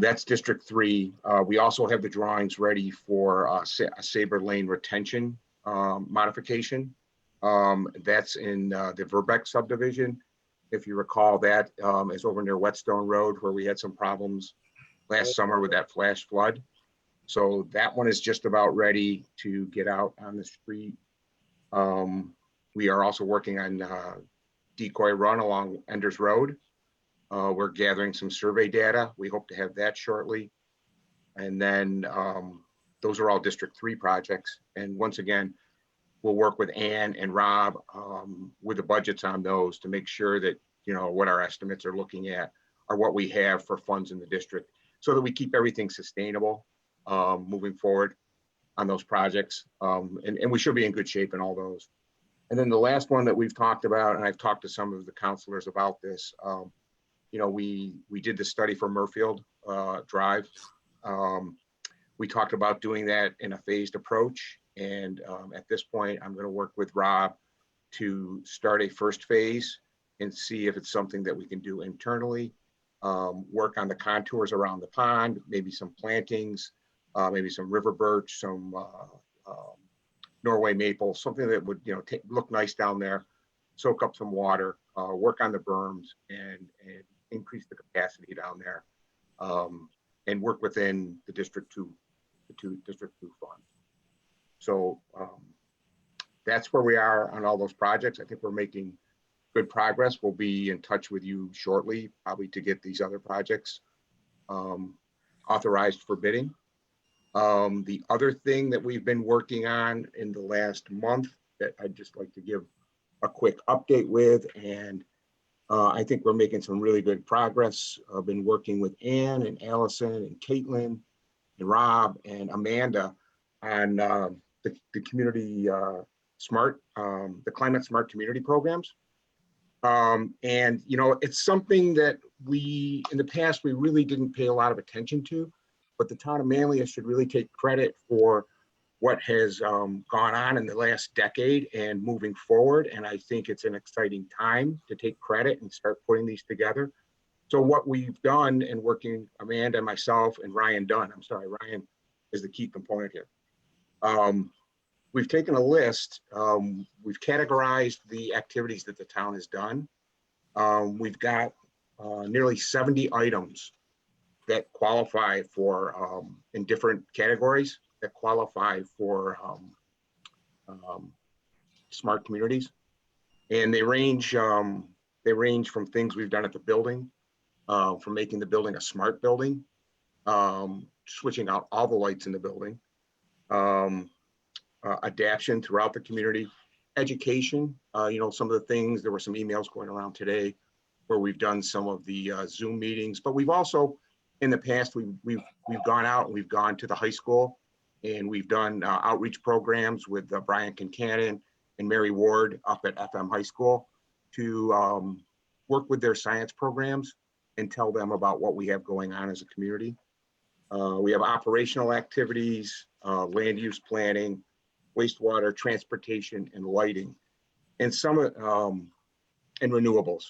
That's District 3. We also have the drawings ready for a Saber Lane retention modification. That's in the Verbeck subdivision. If you recall, that is over near Whetstone Road, where we had some problems last summer with that flash flood. So that one is just about ready to get out on the street. We are also working on decoy run along Enders Road. We're gathering some survey data. We hope to have that shortly. And then those are all District 3 projects. And once again, we'll work with Ann and Rob with the budgets on those to make sure that, you know, what our estimates are looking at are what we have for funds in the district, so that we keep everything sustainable moving forward on those projects. And we should be in good shape in all those. And then the last one that we've talked about, and I've talked to some of the counselors about this, you know, we did the study for Murfield Drive. We talked about doing that in a phased approach. And at this point, I'm going to work with Rob to start a first phase and see if it's something that we can do internally. Work on the contours around the pond, maybe some plantings, maybe some river birch, some Norway maple, something that would, you know, look nice down there, soak up some water, work on the berms, and increase the capacity down there, and work within the District 2 fund. So that's where we are on all those projects. I think we're making good progress. We'll be in touch with you shortly, probably to get these other projects authorized for bidding. The other thing that we've been working on in the last month that I'd just like to give a quick update with, and I think we're making some really good progress. I've been working with Ann and Allison and Caitlin and Rob and Amanda on the community smart, the climate smart community programs. And, you know, it's something that we, in the past, we really didn't pay a lot of attention to, but the town of Manlius should really take credit for what has gone on in the last decade and moving forward. And I think it's an exciting time to take credit and start putting these together. So what we've done in working, Amanda, myself, and Ryan Dunn, I'm sorry, Ryan is the key component here. We've taken a list, we've categorized the activities that the town has done. We've got nearly 70 items that qualify for, in different categories, that qualify for smart communities. And they range from things we've done at the building, from making the building a smart building, switching out all the lights in the building, adaption throughout the community, education. You know, some of the things, there were some emails going around today where we've done some of the Zoom meetings, but we've also, in the past, we've gone out and we've gone to the high school and we've done outreach programs with Brian Kincannon and Mary Ward up at FM High School to work with their science programs and tell them about what we have going on as a community. We have operational activities, land use planning, wastewater, transportation, and lighting, and some and renewables.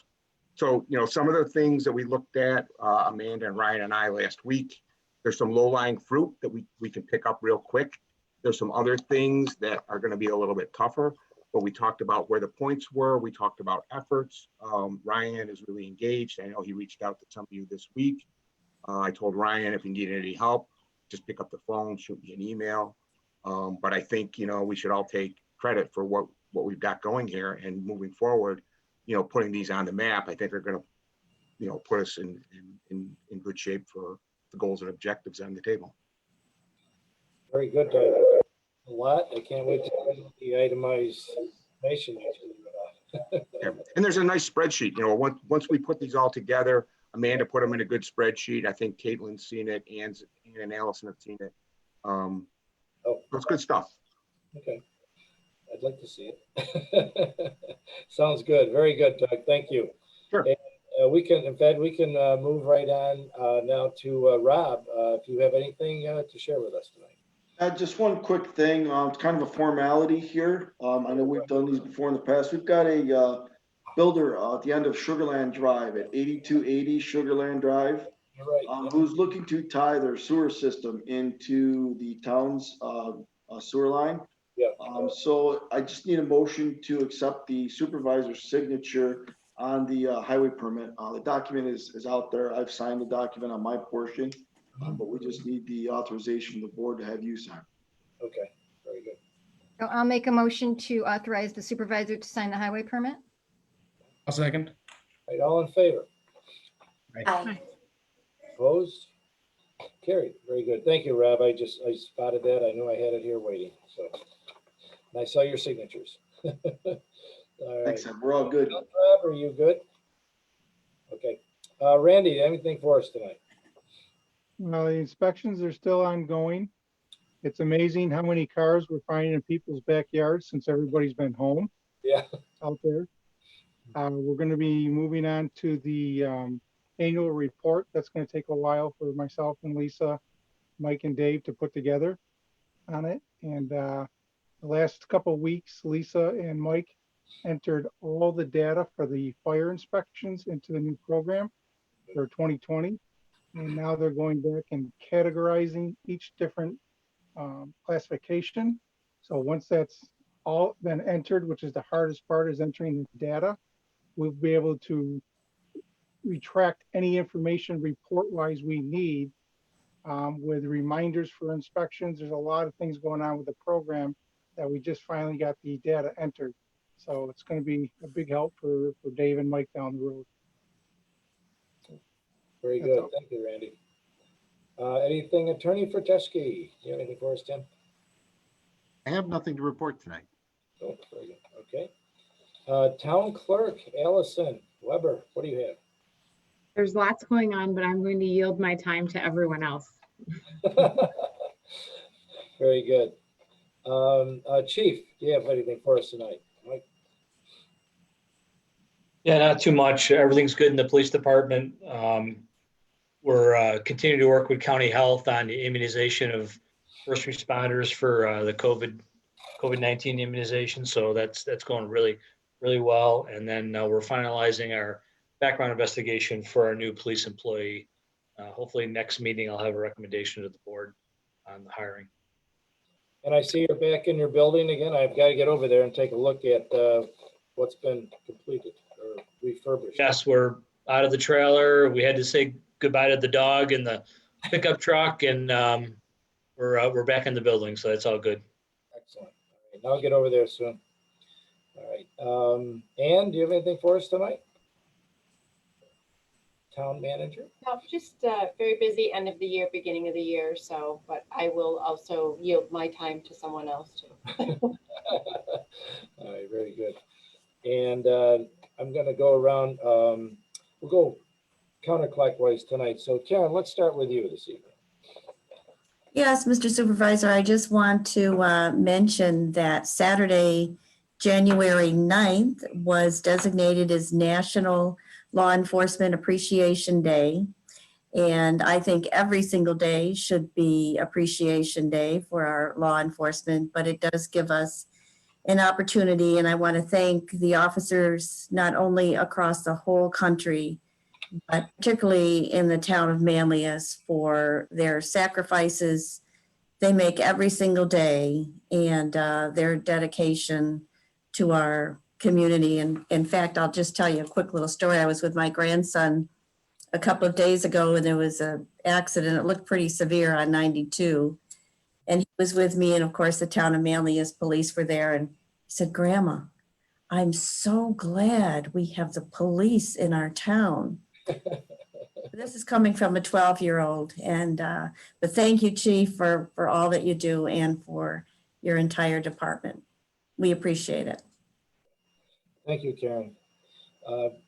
So, you know, some of the things that we looked at, Amanda and Ryan and I last week, there's some low-lying fruit that we can pick up real quick. There's some other things that are going to be a little bit tougher, but we talked about where the points were. We talked about efforts. Ryan is really engaged. I know he reached out to some of you this week. I told Ryan if he needed any help, just pick up the phone, shoot me an email. But I think, you know, we should all take credit for what we've got going here, and moving forward, you know, putting these on the map, I think are going to, you know, put us in good shape for the goals and objectives on the table. Very good. A lot. I can't wait to see the itemized information. Yeah. And there's a nice spreadsheet, you know, once we put these all together, Amanda put them in a good spreadsheet. I think Caitlin's seen it, Ann and Allison have seen it. It's good stuff. Okay. I'd like to see it. Sounds good. Very good, Doug. Thank you. Sure. And, we can move right on now to Rob. If you have anything to share with us tonight. Just one quick thing. It's kind of a formality here. I know we've done these before in the past. We've got a builder at the end of Sugarland Drive at 8280 Sugarland Drive, You're right. who's looking to tie their sewer system into the town's sewer line. Yeah. So I just need a motion to accept the supervisor's signature on the highway permit. The document is out there. I've signed the document on my portion, but we just need the authorization of the board to have you sign. Okay. Very good. So I'll make a motion to authorize the supervisor to sign the highway permit. I'll second. Right, all in favor? Aye. Opposed? Carried. Very good. Thank you, Rob. I spotted that. I knew I had it here waiting, so. And I saw your signatures. All right. Thanks, Ed. We're all good. Rob, are you good? Okay. Randy, anything for us tonight? The inspections are still ongoing. It's amazing how many cars we're finding in people's backyards since everybody's been home Yeah. out there. We're going to be moving on to the annual report. That's going to take a while for myself and Lisa, Mike and Dave to put together on it. And the last couple of weeks, Lisa and Mike entered all the data for the fire inspections into the new program for 2020. And now they're going back and categorizing each different classification. So once that's all been entered, which is the hardest part, is entering the data, we'll be able to retract any information report-wise we need with reminders for inspections. There's a lot of things going on with the program that we just finally got the data entered. So it's going to be a big help for Dave and Mike down the road. Very That's good. all. Thank you, Randy. Anything, Attorney Fortescue? You have anything for us, Tim? I have nothing to report tonight. Oh, very good. Okay. Town Clerk, Allison Weber, what do you have? There's lots going on, but I'm going to yield my time to everyone else. Very good. Chief, do you have anything for us tonight? Mike? Yeah, not too much. Everything's good in the police department. We're continuing to work with county health on the immunization of first responders for the COVID-19 immunization. So that's going really well. And then we're finalizing our background investigation for our new police employee. Hopefully next meeting, I'll have a recommendation to the board on the hiring. And I see you're back in your building again. I've got to get over there and take a look at what's been completed or refurbished. Yes, we're out of the trailer. We had to say goodbye to the dog and the pickup truck, and we're back in the building, so that's all good. Excellent. All right, I'll get over there soon. All right. Ann, do you have anything for us tonight? Town manager? No, just very busy end of the year, beginning of the year. So, but I will also yield my time to someone else too. All right, very good. And I'm going to go around. We'll go counterclockwise tonight. So Karen, let's start with you this evening. Yes, Mr. Supervisor, I just want to mention that Saturday, January 9th was designated as National Law Enforcement Appreciation Day. And I think every single day should be Appreciation Day for our law enforcement, but it does give us an opportunity. And I want to thank the officers, not only across the whole country, but particularly in the town of Manlius, for their sacrifices they make every single day and their dedication to our community. And in fact, I'll just tell you a quick little story. I was with my grandson a couple of days ago and there was an accident. It looked pretty severe on 92. And he was with me. And of course, the town of Manlius police were there. And he said, "Grandma, I'm so glad we have the police in our town." This is coming from a 12-year-old. And but thank you, Chief, for all that you do and for your entire department. We appreciate it. Thank you, Karen.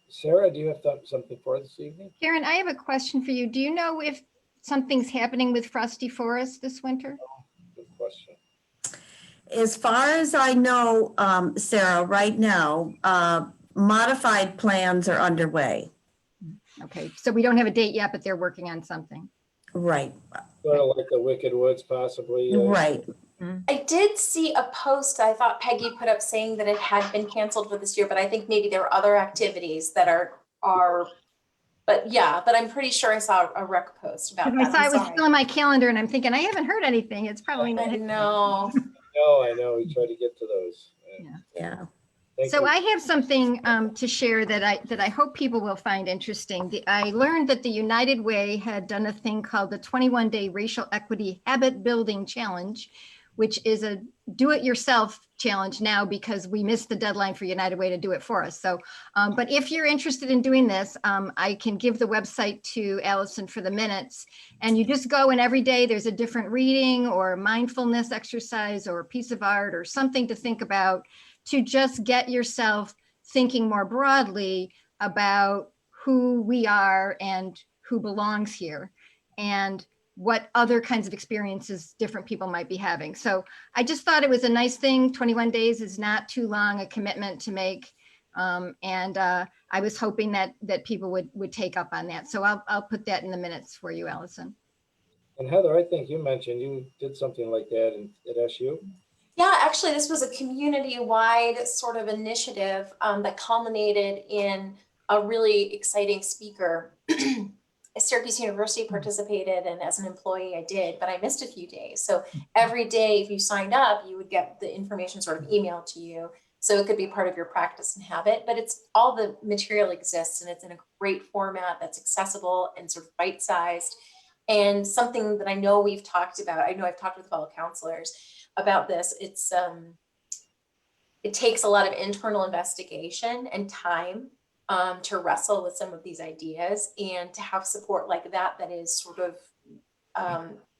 Sarah, do you have something for us this evening? Karen, I have a question for you. Do you know if something's happening with Frosty Forest this winter? Good question. As far as I know, Sarah, right now, modified plans are underway. Okay, so we don't have a date yet, but they're working on something. Right, Sort of like the Wicked Woods, possibly. right. I did see a post I thought Peggy put up saying that it had been canceled for this year, but I think maybe there are other activities that are, but yeah, but I'm pretty sure I saw a rec post about Because that. I saw I'm it was sorry. still in my calendar and I'm thinking, I haven't heard anything. It's probably not. I know. No, I know. We try to get to those. Yeah. Thank So you. I have something to share that I hope people will find interesting. I learned that the United Way had done a thing called the 21-Day Racial Equity Habit Building Challenge, which is a do-it-yourself challenge now because we missed the deadline for United Way to do it for us. So, but if you're interested in doing this, I can give the website to Allison for the minutes. And you just go, and every day there's a different reading or mindfulness exercise or a piece of art or something to think about, to just get yourself thinking more broadly about who we are and who belongs here, and what other kinds of experiences different people might be having. So I just thought it was a nice thing. 21 days is not too long a commitment to make. I was hoping that people would take up on that. So I'll put that in the minutes for you, Allison. And Heather, I think you mentioned you did something like that at SU. Yeah, actually, this was a community-wide sort of initiative that culminated in a really exciting speaker. Syracuse University participated, and as an employee I did, but I missed a few days. So every day, if you signed up, you would get the information sort of emailed to you. So it could be part of your practice and habit, but it's all the material exists, and it's in a great format that's accessible and sort of bite-sized. And something that I know we've talked about, I know I've talked with fellow counselors about this. It takes a lot of internal investigation and time to wrestle with some of these ideas, and to have support like that is sort of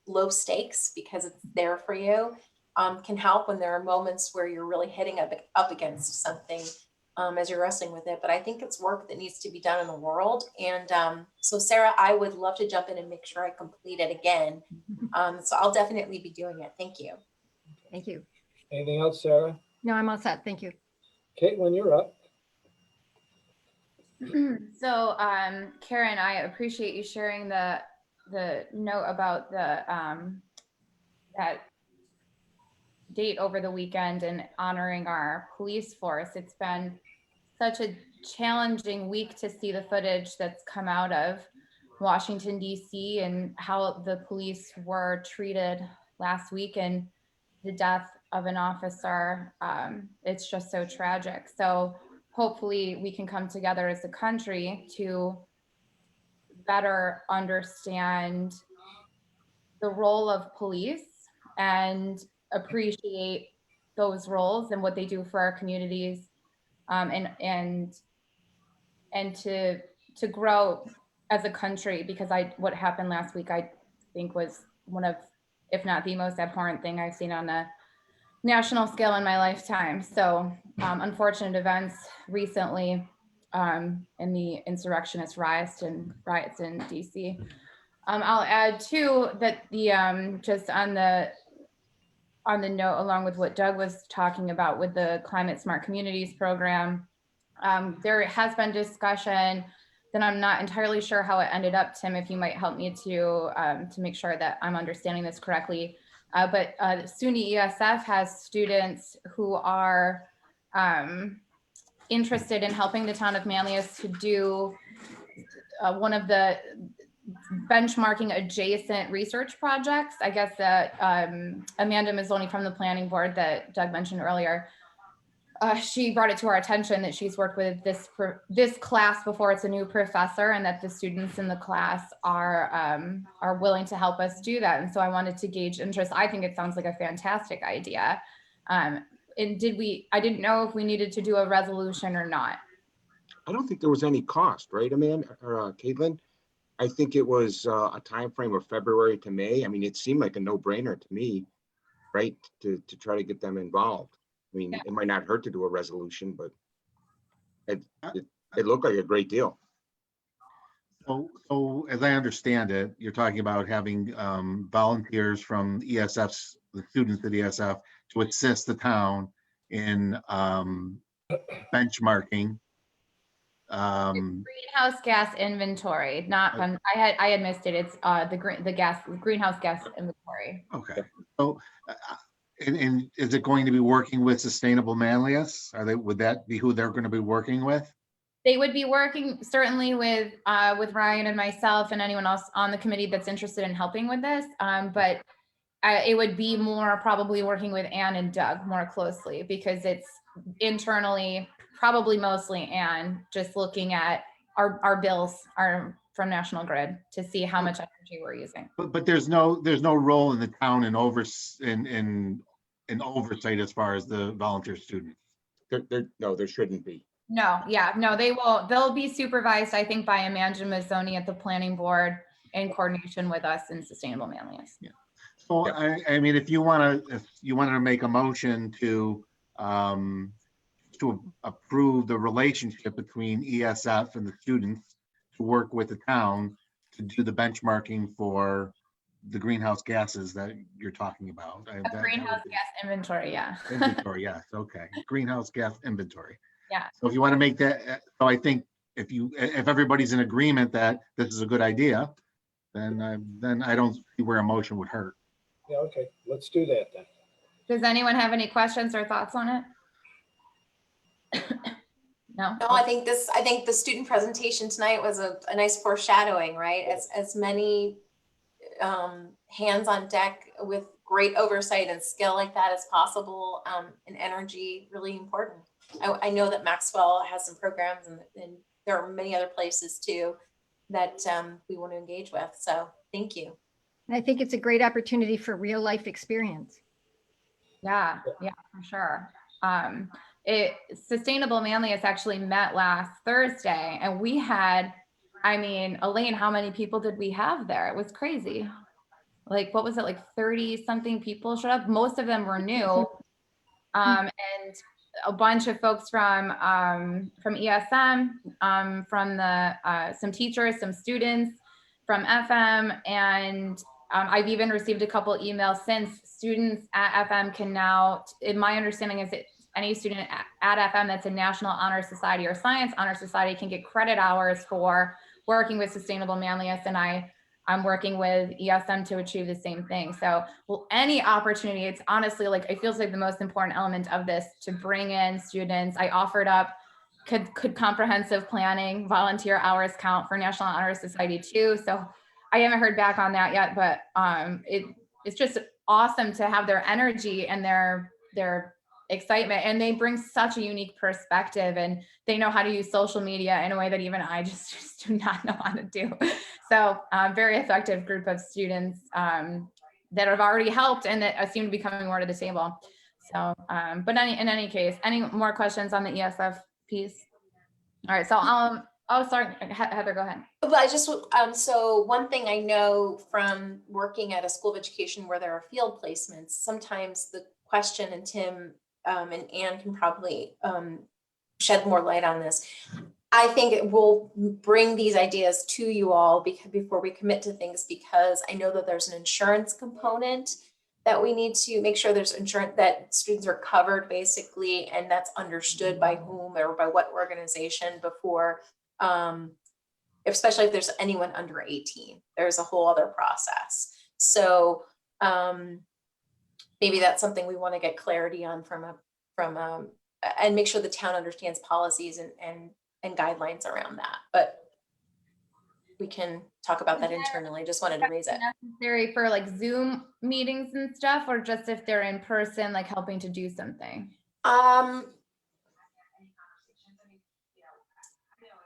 low stakes because it's there for you, can help when there are moments where you're really hitting up against something as you're wrestling with it. But I think it's work that needs to be done in the world. And so Sarah, I would love to jump in and make sure I complete it again. So I'll definitely be doing it. Thank you. Thank you. Anything else, Sarah? No, I'm all set. Thank you. Caitlin, you're up. So, Karen, I appreciate you sharing the note about the that date over the weekend and honoring our police force. It's been such a challenging week to see the footage that's come out of Washington, D.C. and how the police were treated last week, and the death of an officer. It's just so tragic. So hopefully we can come together as a country to better understand the role of police and appreciate those roles and what they do for our communities, and to grow as a country, because what happened last week, I think, was one of, if not the most abhorrent thing I've seen on a national scale in my lifetime. So unfortunate events recently in the insurrectionist riots in DC. I'll add too that the just on the note, along with what Doug was talking about with the Climate Smart Communities program, there has been discussion that I'm not entirely sure how it ended up. Tim, if you might help me to make sure that I'm understanding this correctly. But SUNY ESF has students who are interested in helping the town of Manlius to do one of the benchmarking adjacent research projects. I guess that Amanda Mazzoni from the planning board that Doug mentioned earlier, she brought it to our attention that she's worked with this class before. It's a new professor, and that the students in the class are willing to help us do that. And so I wanted to gauge interest. I think it sounds like a fantastic idea. And I didn't know if we needed to do a resolution or not. I don't think there was any cost, right, Amanda or Caitlin? I think it was a time frame of February to May. I mean, it seemed like a no-brainer to me, right, to try to get them involved. I mean, It might not hurt to do a resolution, but it looked like a great deal. So as I understand it, you're talking about having volunteers from ESF's, the students at ESF, to assist the town in benchmarking. Greenhouse gas inventory, not I had missed it. It's the greenhouse gas inventory. Okay. So and is it going to be working with Sustainable Manlius? Would that be who they're going to be working with? They would be working certainly with Ryan and myself and anyone else on the committee that's interested in helping with this. But it would be more probably working with Ann and Doug more closely, because it's internally, probably mostly Ann, just looking at our bills, our National Grid to see how much energy we're using. But there's no role in the town in oversight as far as the volunteer students. No, there shouldn't be. No, yeah, no, they'll be supervised, I think, by Amanda Mazzoni at the planning board in coordination with us in Sustainable Manlius. So Yep. I mean, if you wanted to make a motion to approve the relationship between ESF and the students to work with the town to do the benchmarking for the greenhouse gases that you're talking about. Greenhouse gas inventory, yeah. Inventory, yes, okay. Greenhouse gas inventory. Yeah. So if you want to make that, so I think if everybody's in agreement that this is a good idea, then I don't see where a motion would hurt. Yeah, okay, let's do that then. Does anyone have any questions or thoughts on it? No? No, I think the student presentation tonight was a nice foreshadowing, right? As many hands on deck with great oversight and skill like that as possible, and energy really important. I know that Maxwell has some programs, and there are many other places too that we want to engage with. So thank you. And I think it's a great opportunity for real life experience. Yeah, for sure. Sustainable Manlius actually met last Thursday, and we had, I mean, Elaine, how many people did we have there? It was crazy. Like, what was it, like 30 something people showed up? Most of them were new. And a bunch of folks from ESM, from some teachers, some students from FM, and I've even received a couple emails since. Students at FM can now, in my understanding is that any student at FM that's a National Honor Society or Science Honor Society can get credit hours for working with Sustainable Manlius, and I'm working with ESM to achieve the same thing. So, well, any opportunity, it's honestly like, it feels like the most important element of this to bring in students. I offered up, could comprehensive planning volunteer hours count for National Honor Society too? So I haven't heard back on that yet, but it's just awesome to have their energy and their excitement, and they bring such a unique perspective, and they know how to use social media in a way that even I just do not know how to do. So very effective group of students that have already helped and that seem to be coming more to the table. So, but in any case, any more questions on the ESF piece? All right, so oh, sorry, Heather, go ahead. But I just, so one thing I know from working at a school of education where there are field placements, sometimes the question, and Tim and Anne can probably shed more light on this. I think it will bring these ideas to you all before we commit to things, because I know that there's an insurance component that we need to make sure there's insurance, that students are covered basically, and that's understood by whom or by what organization before, especially if there's anyone under 18, there's a whole other process. So maybe that's something we want to get clarity on and make sure the town understands policies and guidelines around that. But we can talk about that internally. Just wanted to raise it. Necessary for like Zoom meetings and stuff, or just if they're in person, like helping to do something?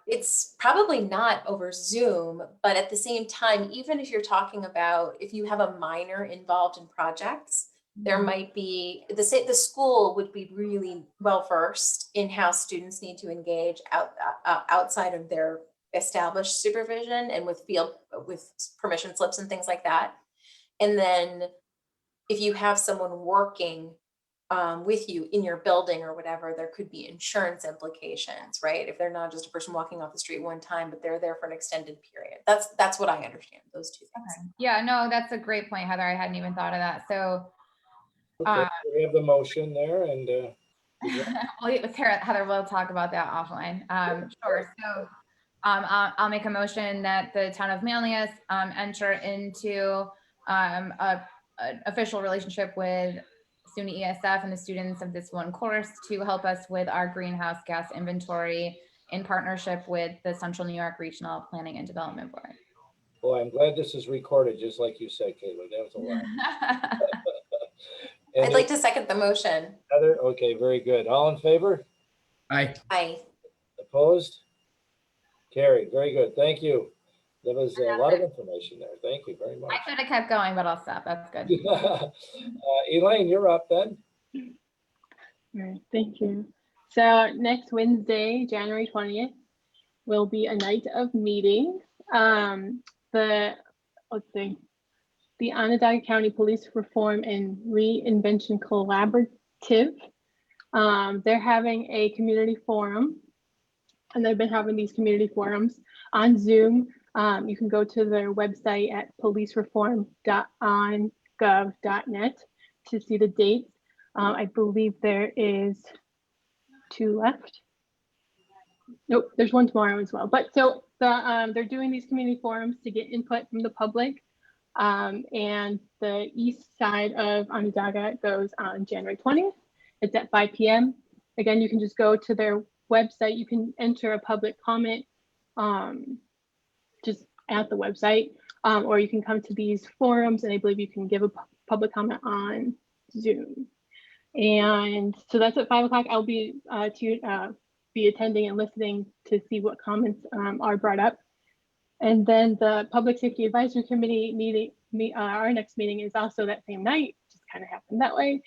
It's probably not over Zoom, but at the same time, even if you're talking about, if you have a minor involved in projects, there might be, the school would be really well versed in how students need to engage outside of their established supervision and with permission slips and things like that. And then if you have someone working with you in your building or whatever, there could be insurance implications, right? If they're not just a person walking off the street one time, but they're there for an extended period. That's what I understand, those two things. Okay. Yeah, no, that's a great point, Heather. I hadn't even thought of that. So okay, we have the motion there, and Heather, we'll talk about that offline. Sure. So I'll make a motion that the town of Manlius enter into an official relationship with SUNY ESF and the students of this one course to help us with our greenhouse gas inventory in partnership with the Central New York Regional Planning and Development Board. well, I'm glad this is recorded, just like you said, Caitlin. That was a lot. I'd like to second the motion. Heather, okay, very good. All in favor? Aye. Aye. Opposed? Carried. Very good. Thank you. That was a lot of information there. Thank you very much. I could have kept going, but I'll stop. That's good. Elaine, you're up then. All right, thank you. So next Wednesday, January 20th, will be a night of meetings. Let's see, the Onondaga County Police Reform and Reinvention Collaborative. They're having a community forum, and they've been having these community forums on Zoom. You can go to their website at policereform.ongov.net to see the dates. I believe there is 2 left. Nope, there's 1 tomorrow as well. But so they're doing these community forums to get input from the public. And the east side of Onondaga goes on January 20th. It's at 5 p.m. Again, you can just go to their website. You can enter a public comment just at the website, or you can come to these forums, and I believe you can give a public comment on Zoom. And so that's at 5 o'clock. I'll be be attending and listening to see what comments are brought up. And then the Public Safety Advisory Committee meeting, our next meeting is also that same night, just kind of happened that way,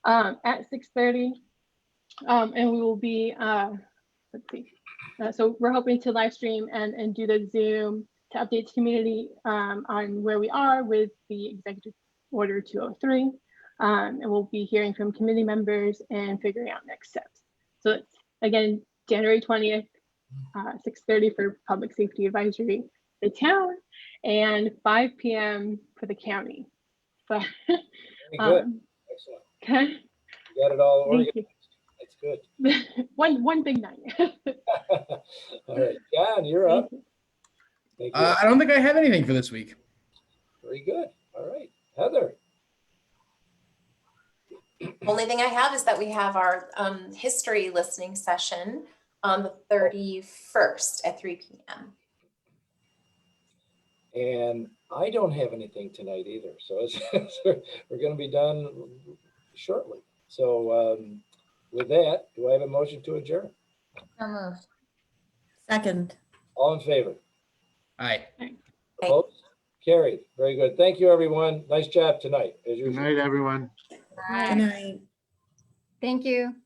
at 6:30. And we will be, let's see. So we're hoping to live stream and do the Zoom to update the community on where we are with the Executive Order 203. And we'll be hearing from committee members and figuring out next steps. So it's, again, January 20th, 6:30 for Public Safety Advisory, the town, and 5 p.m. for the county. But Very good. Excellent. Okay. You got it all organized. That's good. one big night. All right, John, you're up. Thank you. I don't think I have anything for this week. Very good. All right, Heather. Only thing I have is that we have our history listening session on the 31st at 3 p.m. And I don't have anything tonight either. So we're going to be done shortly. So with that, do I have a motion to adjourn? So moved. Second. All in favor? Aye. Opposed? Carried. Very good. Thank you, everyone. Nice job tonight, as Good usual. night, everyone. Good night. Thank you.